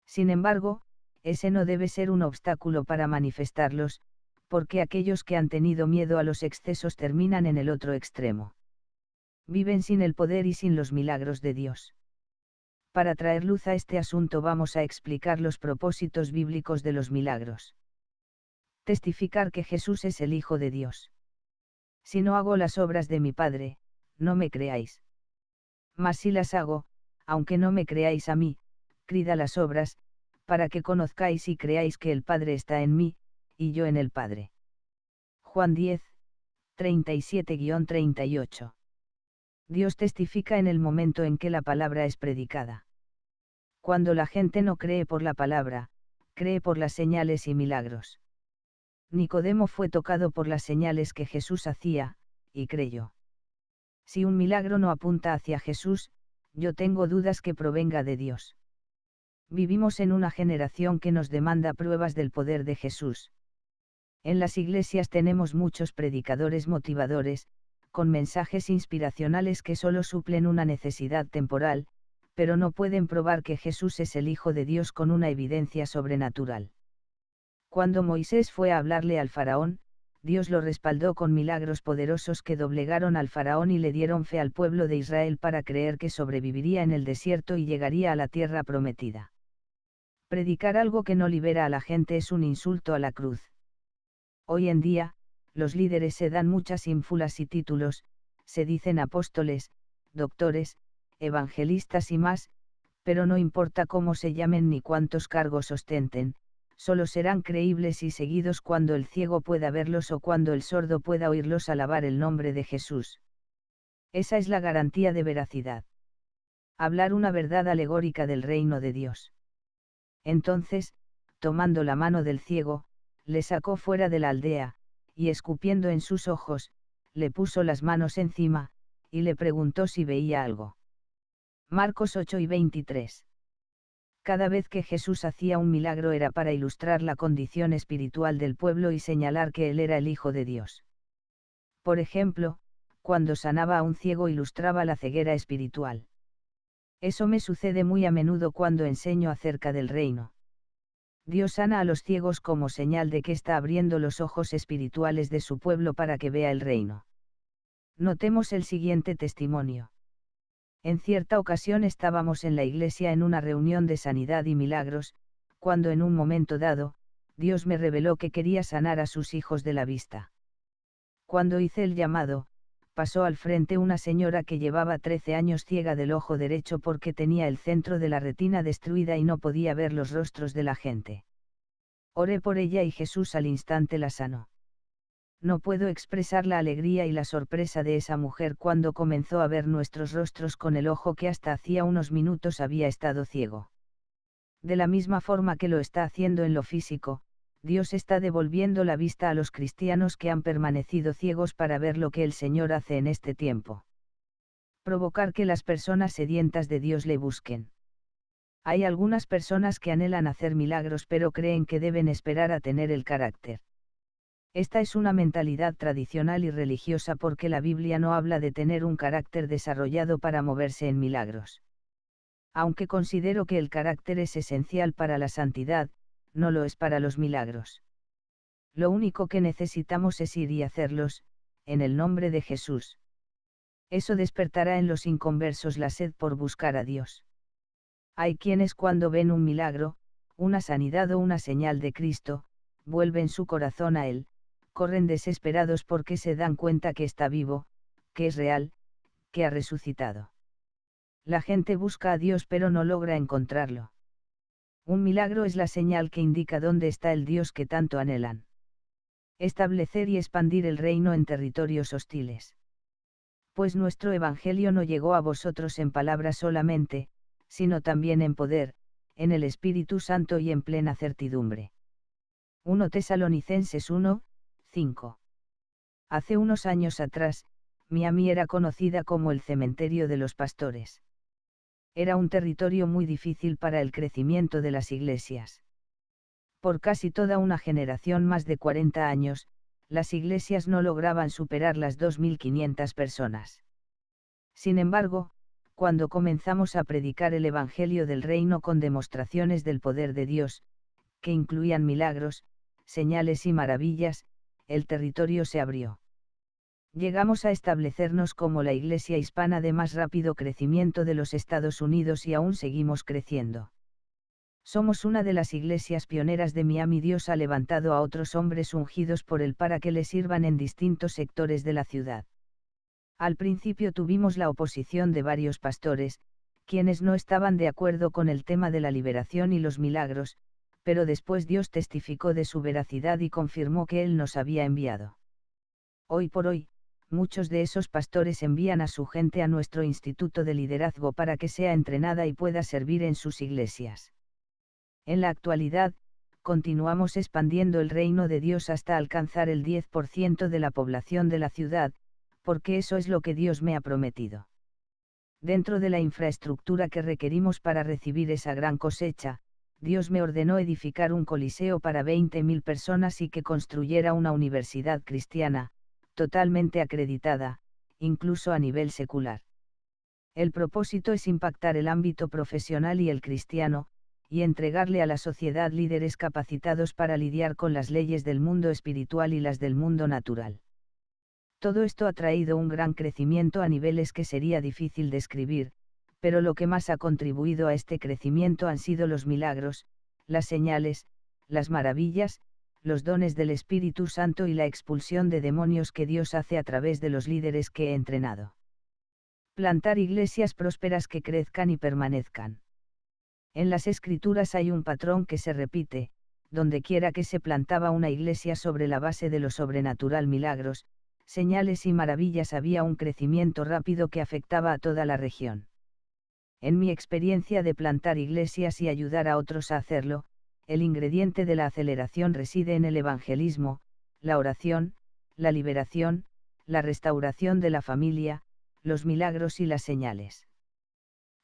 Sin embargo, ese no debe ser un obstáculo para manifestarlos, porque aquellos que han tenido miedo a los excesos terminan en el otro extremo. Viven sin el poder y sin los milagros de Dios. Para traer luz a este asunto vamos a explicar los propósitos bíblicos de los milagros. Testificar que Jesús es el Hijo de Dios. Si no hago las obras de mi Padre, no me creáis. Mas si las hago, aunque no me creáis a mí, creed a las obras, para que conozcáis y creáis que el Padre está en mí, y yo en el Padre. Juan 10, 37-38. Dios testifica en el momento en que la palabra es predicada. Cuando la gente no cree por la palabra, cree por las señales y milagros. Nicodemo fue tocado por las señales que Jesús hacía, y creyó. Si un milagro no apunta hacia Jesús, yo tengo dudas que provenga de Dios. Vivimos en una generación que nos demanda pruebas del poder de Jesús. En las iglesias tenemos muchos predicadores motivadores, con mensajes inspiracionales que solo suplen una necesidad temporal, pero no pueden probar que Jesús es el Hijo de Dios con una evidencia sobrenatural. Cuando Moisés fue a hablarle al faraón, Dios lo respaldó con milagros poderosos que doblegaron al faraón y le dieron fe al pueblo de Israel para creer que sobreviviría en el desierto y llegaría a la tierra prometida. Predicar algo que no libera a la gente es un insulto a la cruz. Hoy en día, los líderes se dan muchas ínfulas y títulos, se dicen apóstoles, doctores, evangelistas y más, pero no importa cómo se llamen ni cuántos cargos ostenten, solo serán creíbles y seguidos cuando el ciego pueda verlos o cuando el sordo pueda oírlos alabar el nombre de Jesús. Esa es la garantía de veracidad. Hablar una verdad alegórica del reino de Dios. Entonces, tomando la mano del ciego, le sacó fuera de la aldea, y escupiendo en sus ojos, le puso las manos encima, y le preguntó si veía algo. Marcos 8:23. Cada vez que Jesús hacía un milagro era para ilustrar la condición espiritual del pueblo y señalar que Él era el Hijo de Dios. Por ejemplo, cuando sanaba a un ciego ilustraba la ceguera espiritual. Eso me sucede muy a menudo cuando enseño acerca del reino. Dios sana a los ciegos como señal de que está abriendo los ojos espirituales de su pueblo para que vea el reino. Notemos el siguiente testimonio. En cierta ocasión estábamos en la iglesia en una reunión de sanidad y milagros, cuando en un momento dado, Dios me reveló que quería sanar a sus hijos de la vista. Cuando hice el llamado, pasó al frente una señora que llevaba 13 años ciega del ojo derecho porque tenía el centro de la retina destruida y no podía ver los rostros de la gente. Oré por ella y Jesús al instante la sanó. No puedo expresar la alegría y la sorpresa de esa mujer cuando comenzó a ver nuestros rostros con el ojo que hasta hacía unos minutos había estado ciego. De la misma forma que lo está haciendo en lo físico, Dios está devolviendo la vista a los cristianos que han permanecido ciegos para ver lo que el Señor hace en este tiempo. Provocar que las personas sedientas de Dios le busquen. Hay algunas personas que anhelan hacer milagros pero creen que deben esperar a tener el carácter. Esta es una mentalidad tradicional y religiosa porque la Biblia no habla de tener un carácter desarrollado para moverse en milagros. Aunque considero que el carácter es esencial para la santidad, no lo es para los milagros. Lo único que necesitamos es ir y hacerlos, en el nombre de Jesús. Eso despertará en los inconversos la sed por buscar a Dios. Hay quienes cuando ven un milagro, una sanidad o una señal de Cristo, vuelven su corazón a Él, corren desesperados porque se dan cuenta que está vivo, que es real, que ha resucitado. La gente busca a Dios pero no logra encontrarlo. Un milagro es la señal que indica dónde está el Dios que tanto anhelan. Establecer y expandir el reino en territorios hostiles. Pues nuestro Evangelio no llegó a vosotros en palabras solamente, sino también en poder, en el Espíritu Santo y en plena certidumbre. 1 Tesalonicenses 1, 5. Hace unos años atrás, Miami era conocida como el cementerio de los pastores. Era un territorio muy difícil para el crecimiento de las iglesias. Por casi toda una generación, más de 40 años, las iglesias no lograban superar las 2.500 personas. Sin embargo, cuando comenzamos a predicar el Evangelio del Reino con demostraciones del poder de Dios, que incluían milagros, señales y maravillas, el territorio se abrió. Llegamos a establecernos como la iglesia hispana de más rápido crecimiento de los Estados Unidos y aún seguimos creciendo. Somos una de las iglesias pioneras de Miami. Dios ha levantado a otros hombres ungidos por él para que le sirvan en distintos sectores de la ciudad. Al principio tuvimos la oposición de varios pastores, quienes no estaban de acuerdo con el tema de la liberación y los milagros, pero después Dios testificó de su veracidad y confirmó que Él nos había enviado. Hoy por hoy, muchos de esos pastores envían a su gente a nuestro instituto de liderazgo para que sea entrenada y pueda servir en sus iglesias. En la actualidad, continuamos expandiendo el reino de Dios hasta alcanzar el 10% de la población de la ciudad, porque eso es lo que Dios me ha prometido. Dentro de la infraestructura que requerimos para recibir esa gran cosecha, Dios me ordenó edificar un coliseo para 20.000 personas y que construyera una universidad cristiana, totalmente acreditada, incluso a nivel secular. El propósito es impactar el ámbito profesional y el cristiano, y entregarle a la sociedad líderes capacitados para lidiar con las leyes del mundo espiritual y las del mundo natural. Todo esto ha traído un gran crecimiento a niveles que sería difícil describir, pero lo que más ha contribuido a este crecimiento han sido los milagros, las señales, las maravillas, los dones del Espíritu Santo y la expulsión de demonios que Dios hace a través de los líderes que he entrenado. Plantar iglesias prósperas que crezcan y permanezcan. En las Escrituras hay un patrón que se repite: donde quiera que se plantaba una iglesia sobre la base de lo sobrenatural, milagros, señales y maravillas, había un crecimiento rápido que afectaba a toda la región. En mi experiencia de plantar iglesias y ayudar a otros a hacerlo, el ingrediente de la aceleración reside en el evangelismo, la oración, la liberación, la restauración de la familia, los milagros y las señales.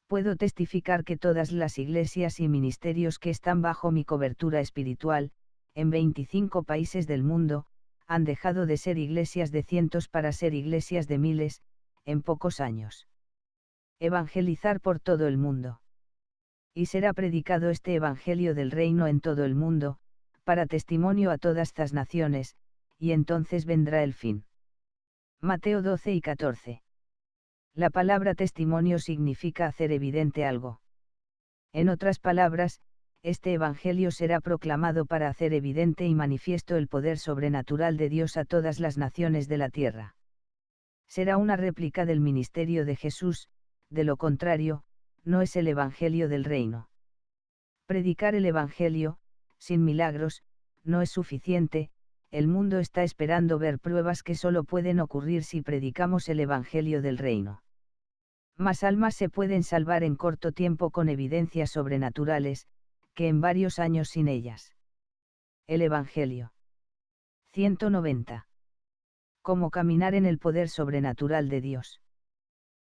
Puedo testificar que todas las iglesias y ministerios que están bajo mi cobertura espiritual, en 25 países del mundo, han dejado de ser iglesias de cientos para ser iglesias de miles, en pocos años. Evangelizar por todo el mundo. Y será predicado este evangelio del reino en todo el mundo, para testimonio a todas estas naciones, y entonces vendrá el fin. Mateo 12 y 14. La palabra testimonio significa hacer evidente algo. En otras palabras, este evangelio será proclamado para hacer evidente y manifiesto el poder sobrenatural de Dios a todas las naciones de la tierra. Será una réplica del ministerio de Jesús, de lo contrario, no es el evangelio del reino. Predicar el evangelio, sin milagros, no es suficiente. El mundo está esperando ver pruebas que solo pueden ocurrir si predicamos el evangelio del reino. Más almas se pueden salvar en corto tiempo con evidencias sobrenaturales, que en varios años sin ellas. El Evangelio. 190. Cómo caminar en el poder sobrenatural de Dios.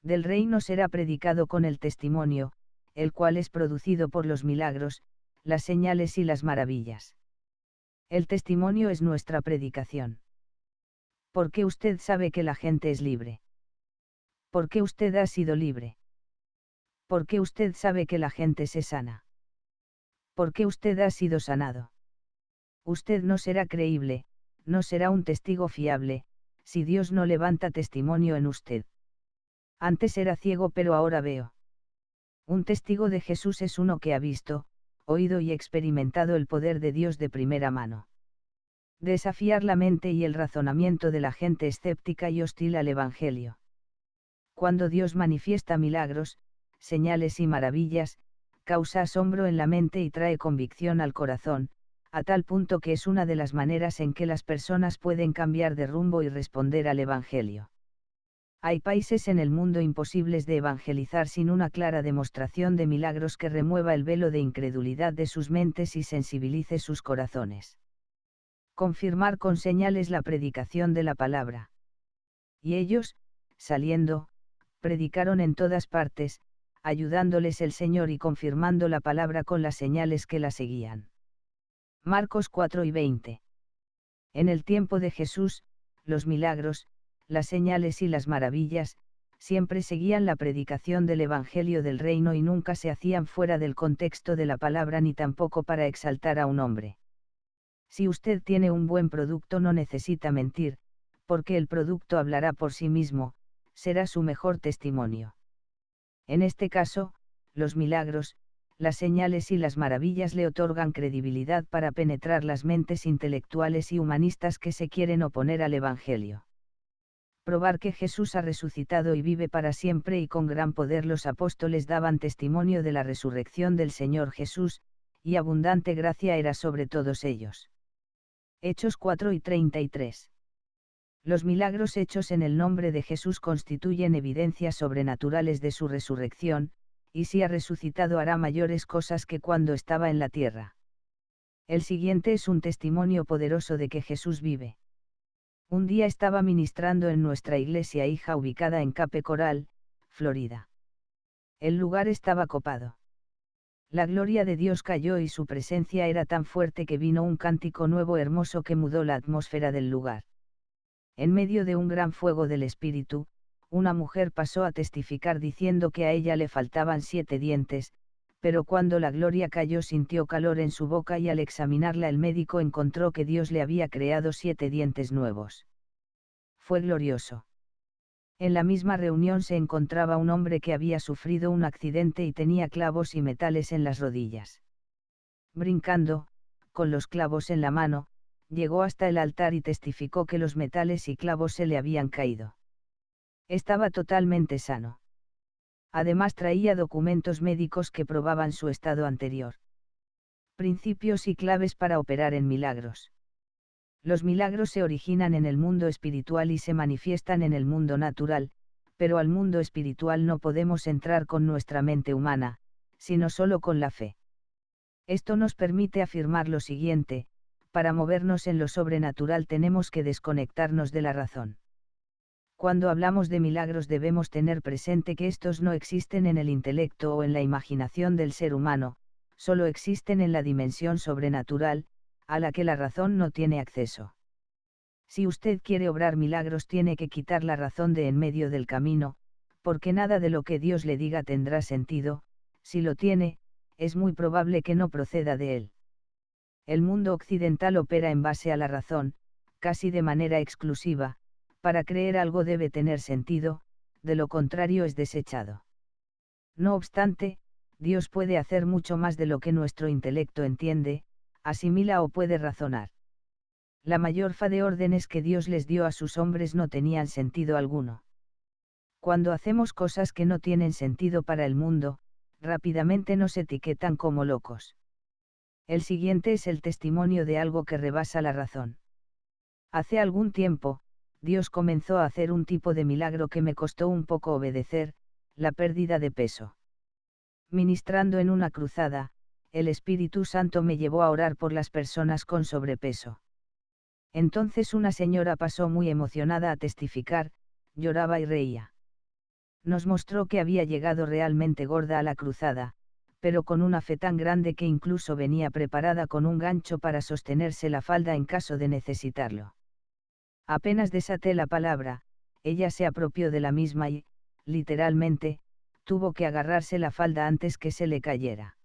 Del reino será predicado con el testimonio, el cual es producido por los milagros, las señales y las maravillas. El testimonio es nuestra predicación. ¿Por qué usted sabe que la gente es libre? ¿Por qué usted ha sido libre? ¿Por qué usted sabe que la gente se sana? ¿Por qué usted ha sido sanado? Usted no será creíble, no será un testigo fiable, si Dios no levanta testimonio en usted. Antes era ciego pero ahora veo. Un testigo de Jesús es uno que ha visto, oído y experimentado el poder de Dios de primera mano. Desafiar la mente y el razonamiento de la gente escéptica y hostil al Evangelio. Cuando Dios manifiesta milagros, señales y maravillas, causa asombro en la mente y trae convicción al corazón, a tal punto que es una de las maneras en que las personas pueden cambiar de rumbo y responder al Evangelio. Hay países en el mundo imposibles de evangelizar sin una clara demostración de milagros que remueva el velo de incredulidad de sus mentes y sensibilice sus corazones. Confirmar con señales la predicación de la palabra. Y ellos, saliendo, predicaron en todas partes, ayudándoles el Señor y confirmando la palabra con las señales que la seguían. Marcos 4:20. En el tiempo de Jesús, los milagros, las señales y las maravillas, siempre seguían la predicación del Evangelio del Reino y nunca se hacían fuera del contexto de la palabra ni tampoco para exaltar a un hombre. Si usted tiene un buen producto no necesita mentir, porque el producto hablará por sí mismo, será su mejor testimonio. En este caso, los milagros, las señales y las maravillas le otorgan credibilidad para penetrar las mentes intelectuales y humanistas que se quieren oponer al Evangelio. Probar que Jesús ha resucitado y vive para siempre y con gran poder. Los apóstoles daban testimonio de la resurrección del Señor Jesús, y abundante gracia era sobre todos ellos. Hechos 4:33. Los milagros hechos en el nombre de Jesús constituyen evidencias sobrenaturales de su resurrección, y si ha resucitado hará mayores cosas que cuando estaba en la tierra. El siguiente es un testimonio poderoso de que Jesús vive. Un día estaba ministrando en nuestra iglesia hija ubicada en Cape Coral, Florida. El lugar estaba copado. La gloria de Dios cayó y su presencia era tan fuerte que vino un cántico nuevo hermoso que mudó la atmósfera del lugar. En medio de un gran fuego del Espíritu, una mujer pasó a testificar diciendo que a ella le faltaban 7 dientes, pero cuando la gloria cayó sintió calor en su boca y al examinarla el médico encontró que Dios le había creado 7 dientes nuevos. Fue glorioso. En la misma reunión se encontraba un hombre que había sufrido un accidente y tenía clavos y metales en las rodillas. Brincando, con los clavos en la mano, llegó hasta el altar y testificó que los metales y clavos se le habían caído. Estaba totalmente sano. Además traía documentos médicos que probaban su estado anterior. Principios y claves para operar en milagros. Los milagros se originan en el mundo espiritual y se manifiestan en el mundo natural, pero al mundo espiritual no podemos entrar con nuestra mente humana, sino solo con la fe. Esto nos permite afirmar lo siguiente: para movernos en lo sobrenatural tenemos que desconectarnos de la razón. Cuando hablamos de milagros debemos tener presente que estos no existen en el intelecto o en la imaginación del ser humano, solo existen en la dimensión sobrenatural, a la que la razón no tiene acceso. Si usted quiere obrar milagros tiene que quitar la razón de en medio del camino, porque nada de lo que Dios le diga tendrá sentido. Si lo tiene, es muy probable que no proceda de él. El mundo occidental opera en base a la razón, casi de manera exclusiva. Para creer algo debe tener sentido, de lo contrario es desechado. No obstante, Dios puede hacer mucho más de lo que nuestro intelecto entiende, asimila o puede razonar. La mayor fa de órdenes que Dios les dio a sus hombres no tenían sentido alguno. Cuando hacemos cosas que no tienen sentido para el mundo, rápidamente nos etiquetan como locos. El siguiente es el testimonio de algo que rebasa la razón. Hace algún tiempo, Dios comenzó a hacer un tipo de milagro que me costó un poco obedecer, la pérdida de peso. Ministrando en una cruzada, el Espíritu Santo me llevó a orar por las personas con sobrepeso. Entonces una señora pasó muy emocionada a testificar, lloraba y reía. Nos mostró que había llegado realmente gorda a la cruzada, pero con una fe tan grande que incluso venía preparada con un gancho para sostenerse la falda en caso de necesitarlo. Apenas desaté la palabra, ella se apropió de la misma y, literalmente, tuvo que agarrarse la falda antes que se le cayera.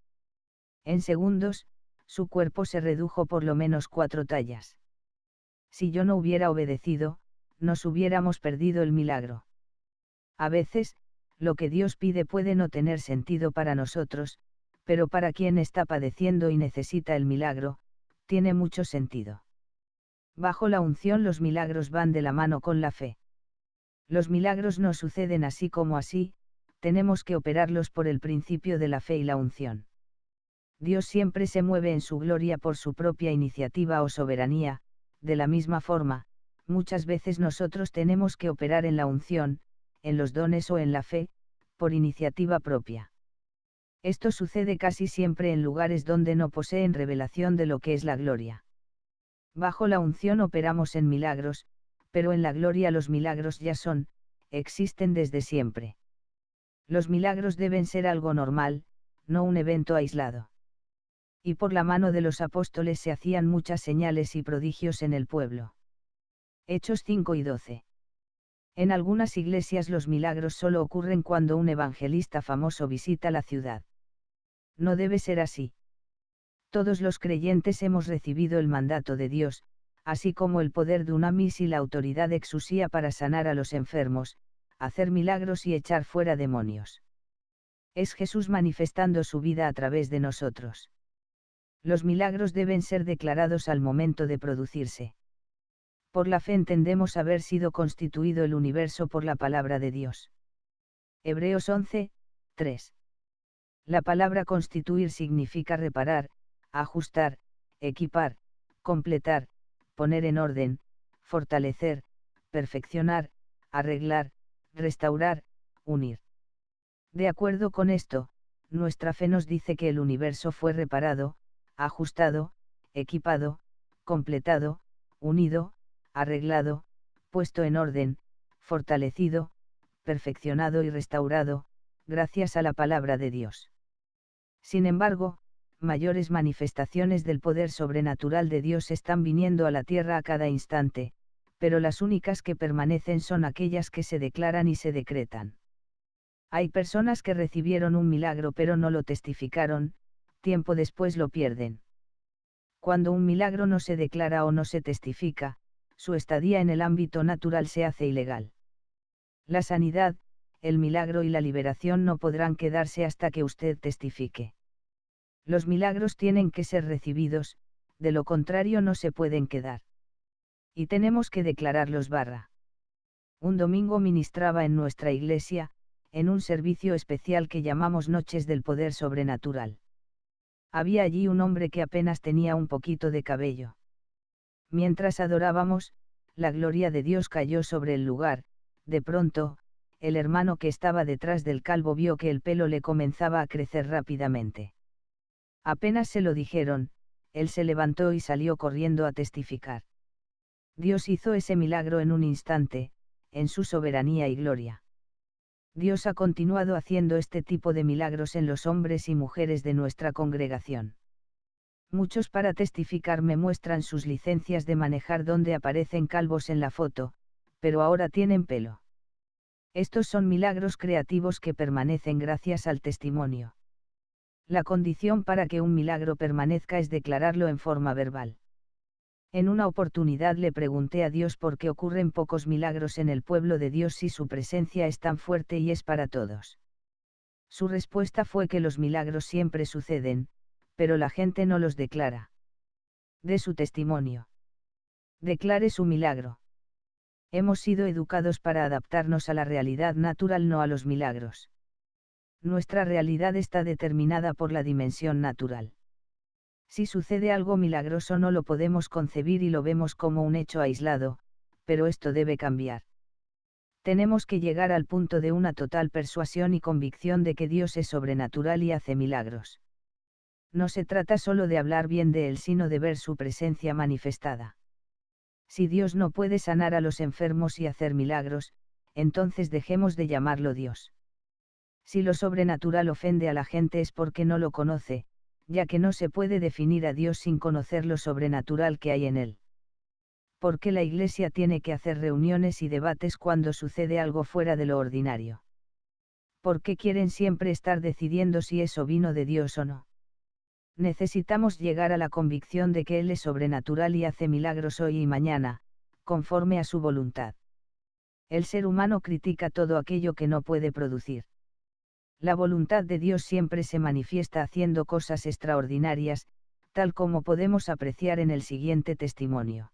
En segundos, su cuerpo se redujo por lo menos 4 tallas. Si yo no hubiera obedecido, nos hubiéramos perdido el milagro. A veces, lo que Dios pide puede no tener sentido para nosotros, pero para quien está padeciendo y necesita el milagro, tiene mucho sentido. Bajo la unción los milagros van de la mano con la fe. Los milagros no suceden así como así, tenemos que operarlos por el principio de la fe y la unción. Dios siempre se mueve en su gloria por su propia iniciativa o soberanía. De la misma forma, muchas veces nosotros tenemos que operar en la unción, en los dones o en la fe, por iniciativa propia. Esto sucede casi siempre en lugares donde no poseen revelación de lo que es la gloria. Bajo la unción operamos en milagros, pero en la gloria los milagros ya son, existen desde siempre. Los milagros deben ser algo normal, no un evento aislado. Y por la mano de los apóstoles se hacían muchas señales y prodigios en el pueblo. Hechos 5 y 12. En algunas iglesias los milagros solo ocurren cuando un evangelista famoso visita la ciudad. No debe ser así. Todos los creyentes hemos recibido el mandato de Dios, así como el poder dunamis y la autoridad exusía para sanar a los enfermos, hacer milagros y echar fuera demonios. Es Jesús manifestando su vida a través de nosotros. Los milagros deben ser declarados al momento de producirse. Por la fe entendemos haber sido constituido el universo por la palabra de Dios. Hebreos 11, 3. La palabra constituir significa reparar, ajustar, equipar, completar, poner en orden, fortalecer, perfeccionar, arreglar, restaurar, unir. De acuerdo con esto, nuestra fe nos dice que el universo fue reparado, ajustado, equipado, completado, unido, arreglado, puesto en orden, fortalecido, perfeccionado y restaurado, gracias a la palabra de Dios. Sin embargo, mayores manifestaciones del poder sobrenatural de Dios están viniendo a la tierra a cada instante, pero las únicas que permanecen son aquellas que se declaran y se decretan. Hay personas que recibieron un milagro pero no lo testificaron, tiempo después lo pierden. Cuando un milagro no se declara o no se testifica, su estadía en el ámbito natural se hace ilegal. La sanidad, el milagro y la liberación no podrán quedarse hasta que usted testifique. Los milagros tienen que ser recibidos, de lo contrario no se pueden quedar. Y tenemos que declararlos. Un domingo ministraba en nuestra iglesia, en un servicio especial que llamamos Noches del Poder Sobrenatural. Había allí un hombre que apenas tenía un poquito de cabello. Mientras adorábamos, la gloria de Dios cayó sobre el lugar. De pronto, el hermano que estaba detrás del calvo vio que el pelo le comenzaba a crecer rápidamente. Apenas se lo dijeron, él se levantó y salió corriendo a testificar. Dios hizo ese milagro en un instante, en su soberanía y gloria. Dios ha continuado haciendo este tipo de milagros en los hombres y mujeres de nuestra congregación. Muchos para testificar me muestran sus licencias de manejar donde aparecen calvos en la foto, pero ahora tienen pelo. Estos son milagros creativos que permanecen gracias al testimonio. La condición para que un milagro permanezca es declararlo en forma verbal. En una oportunidad le pregunté a Dios por qué ocurren pocos milagros en el pueblo de Dios si su presencia es tan fuerte y es para todos. Su respuesta fue que los milagros siempre suceden, pero la gente no los declara. De su testimonio. Declare su milagro. Hemos sido educados para adaptarnos a la realidad natural, no a los milagros. Nuestra realidad está determinada por la dimensión natural. Si sucede algo milagroso no lo podemos concebir y lo vemos como un hecho aislado, pero esto debe cambiar. Tenemos que llegar al punto de una total persuasión y convicción de que Dios es sobrenatural y hace milagros. No se trata solo de hablar bien de Él, sino de ver su presencia manifestada. Si Dios no puede sanar a los enfermos y hacer milagros, entonces dejemos de llamarlo Dios. Si lo sobrenatural ofende a la gente es porque no lo conoce, ya que no se puede definir a Dios sin conocer lo sobrenatural que hay en Él. ¿Por qué la Iglesia tiene que hacer reuniones y debates cuando sucede algo fuera de lo ordinario? ¿Por qué quieren siempre estar decidiendo si eso vino de Dios o no? Necesitamos llegar a la convicción de que Él es sobrenatural y hace milagros hoy y mañana, conforme a su voluntad. El ser humano critica todo aquello que no puede producir. La voluntad de Dios siempre se manifiesta haciendo cosas extraordinarias, tal como podemos apreciar en el siguiente testimonio.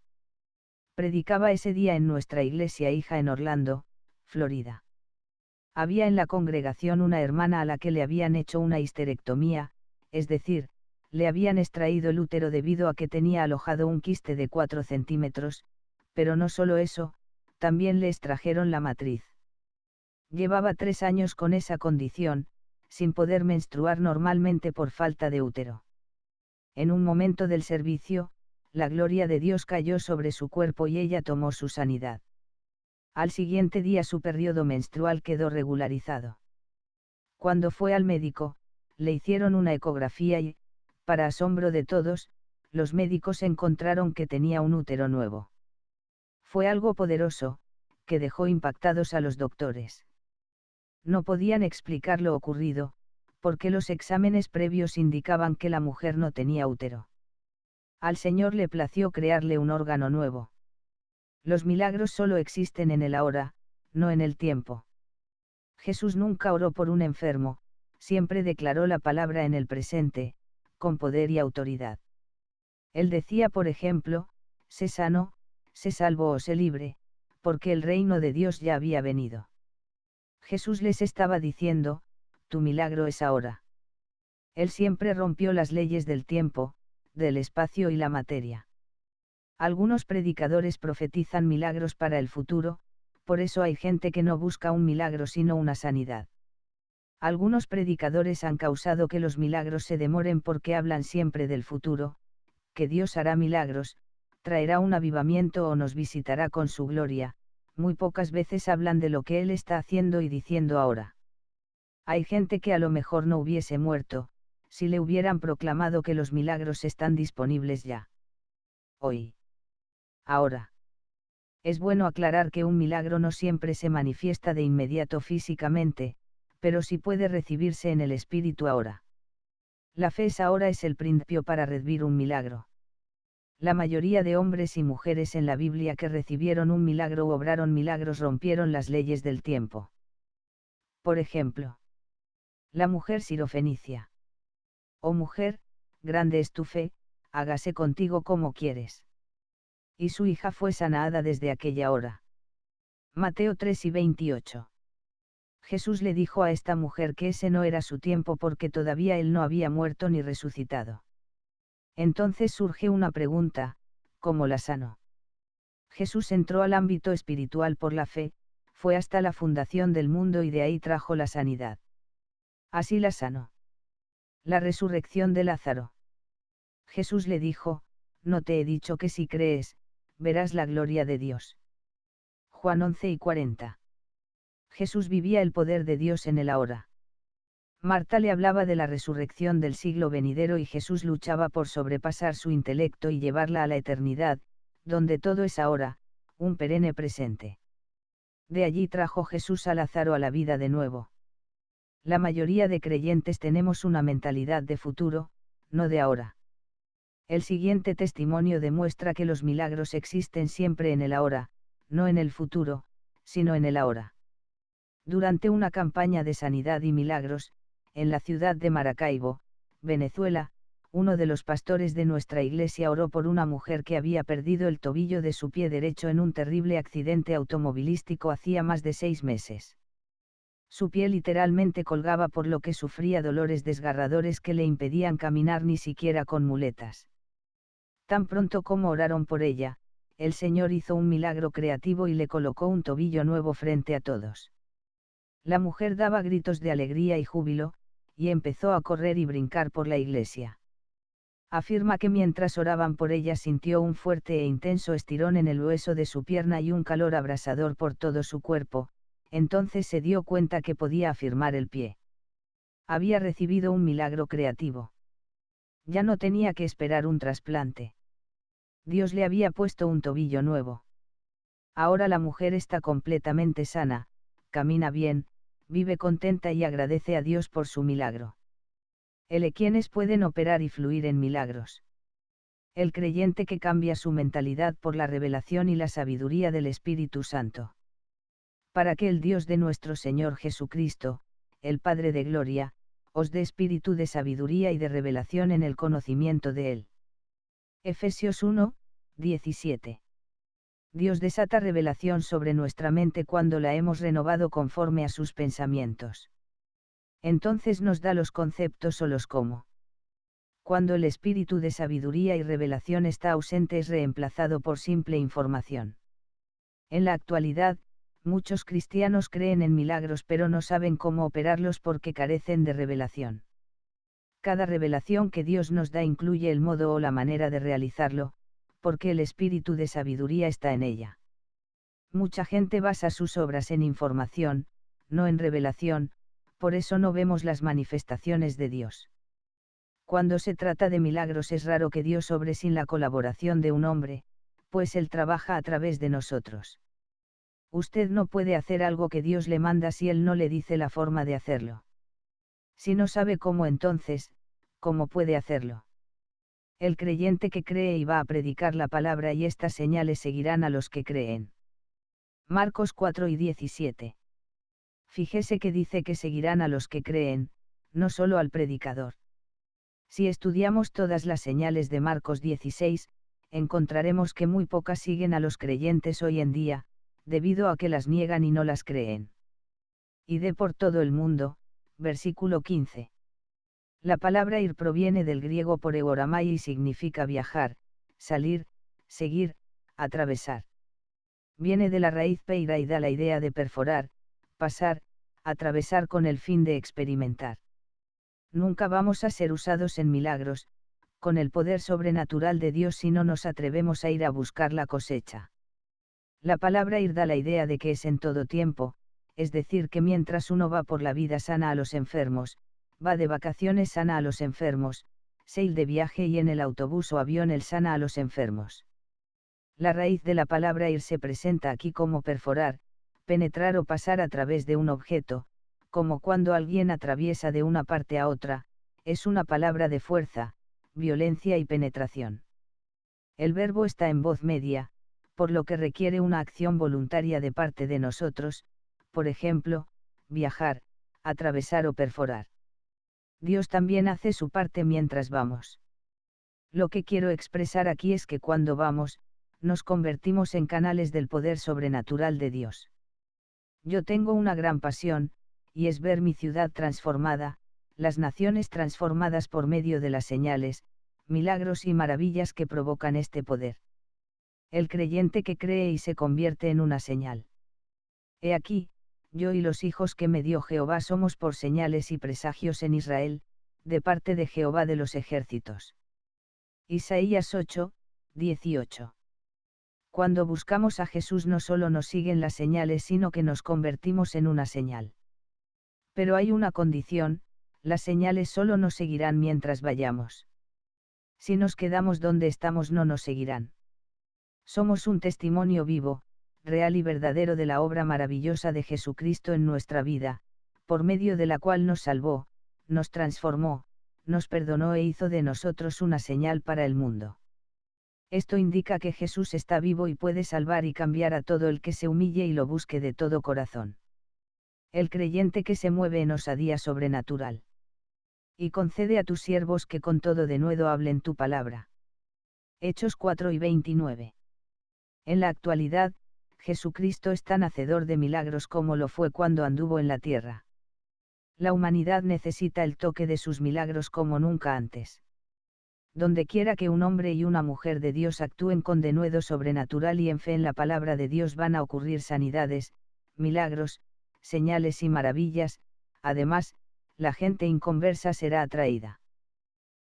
Predicaba ese día en nuestra iglesia hija en Orlando, Florida. Había en la congregación una hermana a la que le habían hecho una histerectomía, es decir, le habían extraído el útero debido a que tenía alojado un quiste de 4 centímetros, pero no solo eso, también le extrajeron la matriz. Llevaba 3 años con esa condición, sin poder menstruar normalmente por falta de útero. En un momento del servicio, la gloria de Dios cayó sobre su cuerpo y ella tomó su sanidad. Al siguiente día su periodo menstrual quedó regularizado. Cuando fue al médico, le hicieron una ecografía y, para asombro de todos, los médicos encontraron que tenía un útero nuevo. Fue algo poderoso, que dejó impactados a los doctores. No podían explicar lo ocurrido, porque los exámenes previos indicaban que la mujer no tenía útero. Al Señor le plació crearle un órgano nuevo. Los milagros solo existen en el ahora, no en el tiempo. Jesús nunca oró por un enfermo, siempre declaró la palabra en el presente, con poder y autoridad. Él decía, por ejemplo, sé sano, sé salvo o sé libre, porque el reino de Dios ya había venido. Jesús les estaba diciendo, tu milagro es ahora. Él siempre rompió las leyes del tiempo, del espacio y la materia. Algunos predicadores profetizan milagros para el futuro, por eso hay gente que no busca un milagro sino una sanidad. Algunos predicadores han causado que los milagros se demoren porque hablan siempre del futuro, que Dios hará milagros, traerá un avivamiento o nos visitará con su gloria, muy pocas veces hablan de lo que Él está haciendo y diciendo ahora. Hay gente que a lo mejor no hubiese muerto, si le hubieran proclamado que los milagros están disponibles ya. Hoy. Ahora. Es bueno aclarar que un milagro no siempre se manifiesta de inmediato físicamente, pero sí puede recibirse en el espíritu ahora. La fe ahora es el principio para recibir un milagro. La mayoría de hombres y mujeres en la Biblia que recibieron un milagro u obraron milagros rompieron las leyes del tiempo. Por ejemplo, la mujer sirofenicia. Oh mujer, grande es tu fe, hágase contigo como quieres. Y su hija fue sanada desde aquella hora. Mateo 3:28. Jesús le dijo a esta mujer que ese no era su tiempo porque todavía él no había muerto ni resucitado. Entonces surge una pregunta, ¿cómo la sanó? Jesús entró al ámbito espiritual por la fe, fue hasta la fundación del mundo y de ahí trajo la sanidad. Así la sanó. La resurrección de Lázaro. Jesús le dijo, no te he dicho que si crees, verás la gloria de Dios. Juan 11:40. Jesús vivía el poder de Dios en el ahora. Marta le hablaba de la resurrección del siglo venidero y Jesús luchaba por sobrepasar su intelecto y llevarla a la eternidad, donde todo es ahora, un perenne presente. De allí trajo Jesús a Lázaro a la vida de nuevo. La mayoría de creyentes tenemos una mentalidad de futuro, no de ahora. El siguiente testimonio demuestra que los milagros existen siempre en el ahora, no en el futuro, sino en el ahora. Durante una campaña de sanidad y milagros, en la ciudad de Maracaibo, Venezuela, uno de los pastores de nuestra iglesia oró por una mujer que había perdido el tobillo de su pie derecho en un terrible accidente automovilístico hacía más de 6 meses. Su pie literalmente colgaba por lo que sufría dolores desgarradores que le impedían caminar ni siquiera con muletas. Tan pronto como oraron por ella, el Señor hizo un milagro creativo y le colocó un tobillo nuevo frente a todos. La mujer daba gritos de alegría y júbilo, y empezó a correr y brincar por la iglesia. Afirma que mientras oraban por ella sintió un fuerte e intenso estirón en el hueso de su pierna y un calor abrasador por todo su cuerpo, entonces se dio cuenta que podía afirmar el pie. Había recibido un milagro creativo. Ya no tenía que esperar un trasplante. Dios le había puesto un tobillo nuevo. Ahora la mujer está completamente sana, camina bien, vive contenta y agradece a Dios por su milagro. Quienes pueden operar y fluir en milagros. El creyente que cambia su mentalidad por la revelación y la sabiduría del Espíritu Santo. Para que el Dios de nuestro Señor Jesucristo, el Padre de Gloria, os dé espíritu de sabiduría y de revelación en el conocimiento de Él. Efesios 1:17. Dios desata revelación sobre nuestra mente cuando la hemos renovado conforme a sus pensamientos. Entonces nos da los conceptos o los cómo. Cuando el espíritu de sabiduría y revelación está ausente es reemplazado por simple información. En la actualidad, muchos cristianos creen en milagros pero no saben cómo operarlos porque carecen de revelación. Cada revelación que Dios nos da incluye el modo o la manera de realizarlo, porque el espíritu de sabiduría está en ella. Mucha gente basa sus obras en información, no en revelación, por eso no vemos las manifestaciones de Dios. Cuando se trata de milagros es raro que Dios obre sin la colaboración de un hombre, pues Él trabaja a través de nosotros. Usted no puede hacer algo que Dios le manda si Él no le dice la forma de hacerlo. Si no sabe cómo, entonces, ¿cómo puede hacerlo? El creyente que cree y va a predicar la palabra, y estas señales seguirán a los que creen. Marcos 4:17. Fíjese que dice que seguirán a los que creen, no solo al predicador. Si estudiamos todas las señales de Marcos 16, encontraremos que muy pocas siguen a los creyentes hoy en día, debido a que las niegan y no las creen. Id por todo el mundo, versículo 15. La palabra ir proviene del griego por euramai y significa viajar, salir, seguir, atravesar. Viene de la raíz peira y da la idea de perforar, pasar, atravesar con el fin de experimentar. Nunca vamos a ser usados en milagros, con el poder sobrenatural de Dios, si no nos atrevemos a ir a buscar la cosecha. La palabra ir da la idea de que es en todo tiempo, es decir, que mientras uno va por la vida sana a los enfermos, va de vacaciones sana a los enfermos, se ir de viaje y en el autobús o avión él sana a los enfermos. La raíz de la palabra ir se presenta aquí como perforar, penetrar o pasar a través de un objeto, como cuando alguien atraviesa de una parte a otra, es una palabra de fuerza, violencia y penetración. El verbo está en voz media, por lo que requiere una acción voluntaria de parte de nosotros, por ejemplo, viajar, atravesar o perforar. Dios también hace su parte mientras vamos. Lo que quiero expresar aquí es que cuando vamos, nos convertimos en canales del poder sobrenatural de Dios. Yo tengo una gran pasión, y es ver mi ciudad transformada, las naciones transformadas por medio de las señales, milagros y maravillas que provocan este poder. El creyente que cree y se convierte en una señal. He aquí, yo y los hijos que me dio Jehová somos por señales y presagios en Israel, de parte de Jehová de los ejércitos. Isaías 8:18. Cuando buscamos a Jesús no solo nos siguen las señales, sino que nos convertimos en una señal. Pero hay una condición: las señales solo nos seguirán mientras vayamos. Si nos quedamos donde estamos no nos seguirán. Somos un testimonio vivo, real y verdadero de la obra maravillosa de Jesucristo en nuestra vida, por medio de la cual nos salvó, nos transformó, nos perdonó e hizo de nosotros una señal para el mundo. Esto indica que Jesús está vivo y puede salvar y cambiar a todo el que se humille y lo busque de todo corazón. El creyente que se mueve en osadía sobrenatural. Y concede a tus siervos que con todo denuedo hablen tu palabra. Hechos 4:29. En la actualidad, Jesucristo es tan hacedor de milagros como lo fue cuando anduvo en la tierra. La humanidad necesita el toque de sus milagros como nunca antes. Donde quiera que un hombre y una mujer de Dios actúen con denuedo sobrenatural y en fe en la palabra de Dios, van a ocurrir sanidades, milagros, señales y maravillas. Además, la gente inconversa será atraída.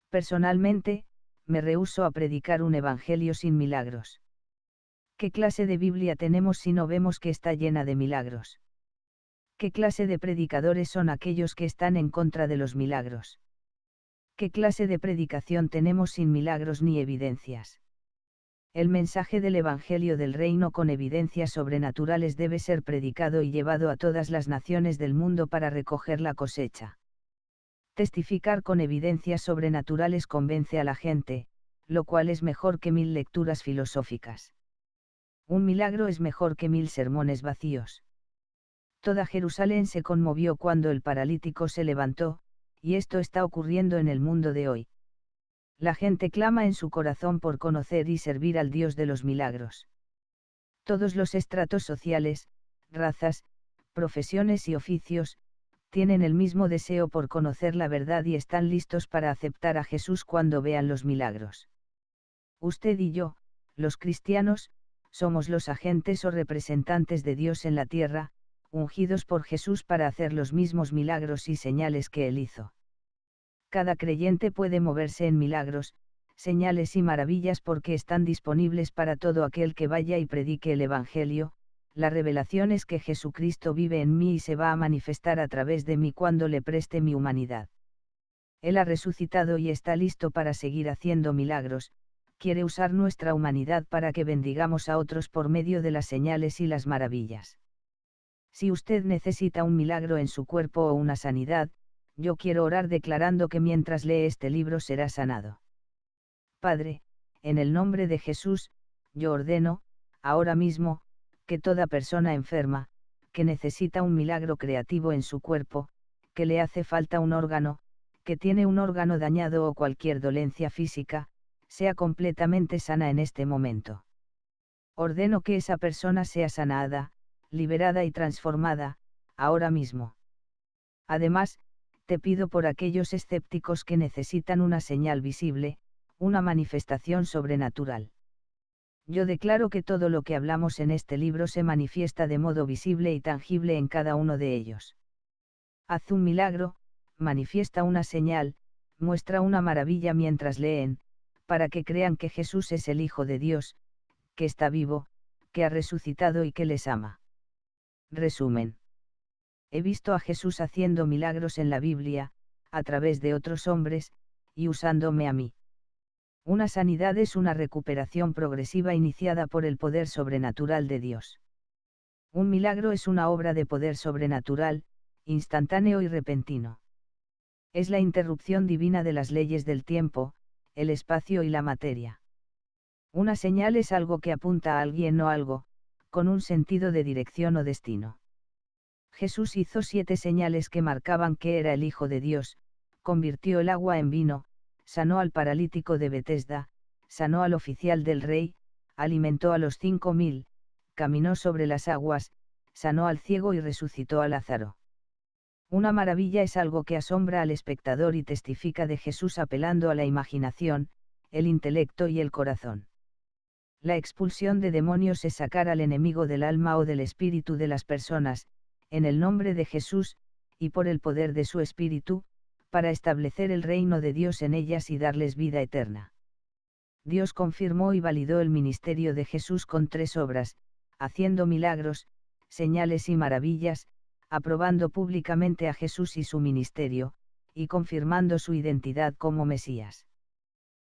Personalmente, me rehúso a predicar un evangelio sin milagros. ¿Qué clase de Biblia tenemos si no vemos que está llena de milagros? ¿Qué clase de predicadores son aquellos que están en contra de los milagros? ¿Qué clase de predicación tenemos sin milagros ni evidencias? El mensaje del Evangelio del Reino con evidencias sobrenaturales debe ser predicado y llevado a todas las naciones del mundo para recoger la cosecha. Testificar con evidencias sobrenaturales convence a la gente, lo cual es mejor que 1000 lecturas filosóficas. Un milagro es mejor que 1000 sermones vacíos. Toda Jerusalén se conmovió cuando el paralítico se levantó, y esto está ocurriendo en el mundo de hoy. La gente clama en su corazón por conocer y servir al Dios de los milagros. Todos los estratos sociales, razas, profesiones y oficios, tienen el mismo deseo por conocer la verdad y están listos para aceptar a Jesús cuando vean los milagros. Usted y yo, los cristianos, somos los agentes o representantes de Dios en la tierra, ungidos por Jesús para hacer los mismos milagros y señales que Él hizo. Cada creyente puede moverse en milagros, señales y maravillas porque están disponibles para todo aquel que vaya y predique el Evangelio, la revelación es que Jesucristo vive en mí y se va a manifestar a través de mí cuando le preste mi humanidad. Él ha resucitado y está listo para seguir haciendo milagros, quiere usar nuestra humanidad para que bendigamos a otros por medio de las señales y las maravillas. Si usted necesita un milagro en su cuerpo o una sanidad, yo quiero orar declarando que mientras lee este libro será sanado. Padre, en el nombre de Jesús, yo ordeno, ahora mismo, que toda persona enferma, que necesita un milagro creativo en su cuerpo, que le hace falta un órgano, que tiene un órgano dañado o cualquier dolencia física, sea completamente sana en este momento. Ordeno que esa persona sea sanada, liberada y transformada, ahora mismo. Además, te pido por aquellos escépticos que necesitan una señal visible, una manifestación sobrenatural. Yo declaro que todo lo que hablamos en este libro se manifiesta de modo visible y tangible en cada uno de ellos. Haz un milagro, manifiesta una señal, muestra una maravilla mientras leen, para que crean que Jesús es el Hijo de Dios, que está vivo, que ha resucitado y que les ama. Resumen. He visto a Jesús haciendo milagros en la Biblia, a través de otros hombres, y usándome a mí. Una sanidad es una recuperación progresiva iniciada por el poder sobrenatural de Dios. Un milagro es una obra de poder sobrenatural, instantáneo y repentino. Es la interrupción divina de las leyes del tiempo, el espacio y la materia. Una señal es algo que apunta a alguien o algo, con un sentido de dirección o destino. Jesús hizo 7 señales que marcaban que era el Hijo de Dios, convirtió el agua en vino, sanó al paralítico de Betesda, sanó al oficial del rey, alimentó a los 5000, caminó sobre las aguas, sanó al ciego y resucitó a Lázaro. Una maravilla es algo que asombra al espectador y testifica de Jesús apelando a la imaginación, el intelecto y el corazón. La expulsión de demonios es sacar al enemigo del alma o del espíritu de las personas, en el nombre de Jesús, y por el poder de su espíritu, para establecer el reino de Dios en ellas y darles vida eterna. Dios confirmó y validó el ministerio de Jesús con 3 obras, haciendo milagros, señales y maravillas, aprobando públicamente a Jesús y su ministerio, y confirmando su identidad como Mesías.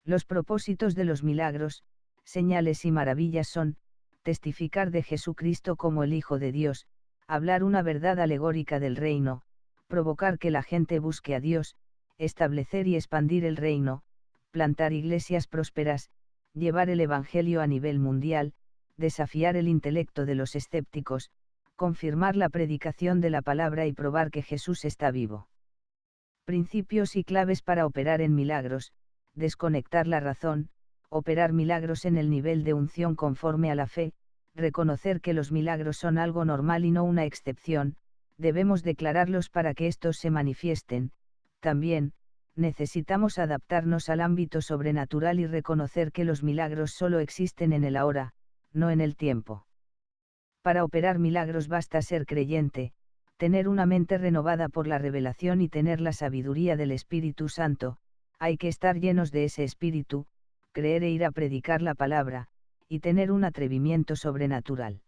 Los propósitos de los milagros, señales y maravillas son, testificar de Jesucristo como el Hijo de Dios, hablar una verdad alegórica del reino, provocar que la gente busque a Dios, establecer y expandir el reino, plantar iglesias prósperas, llevar el Evangelio a nivel mundial, desafiar el intelecto de los escépticos, confirmar la predicación de la palabra y probar que Jesús está vivo. Principios y claves para operar en milagros, desconectar la razón, operar milagros en el nivel de unción conforme a la fe, reconocer que los milagros son algo normal y no una excepción, debemos declararlos para que estos se manifiesten. También, necesitamos adaptarnos al ámbito sobrenatural y reconocer que los milagros solo existen en el ahora, no en el tiempo. Para operar milagros basta ser creyente, tener una mente renovada por la revelación y tener la sabiduría del Espíritu Santo, hay que estar llenos de ese Espíritu, creer e ir a predicar la palabra, y tener un atrevimiento sobrenatural.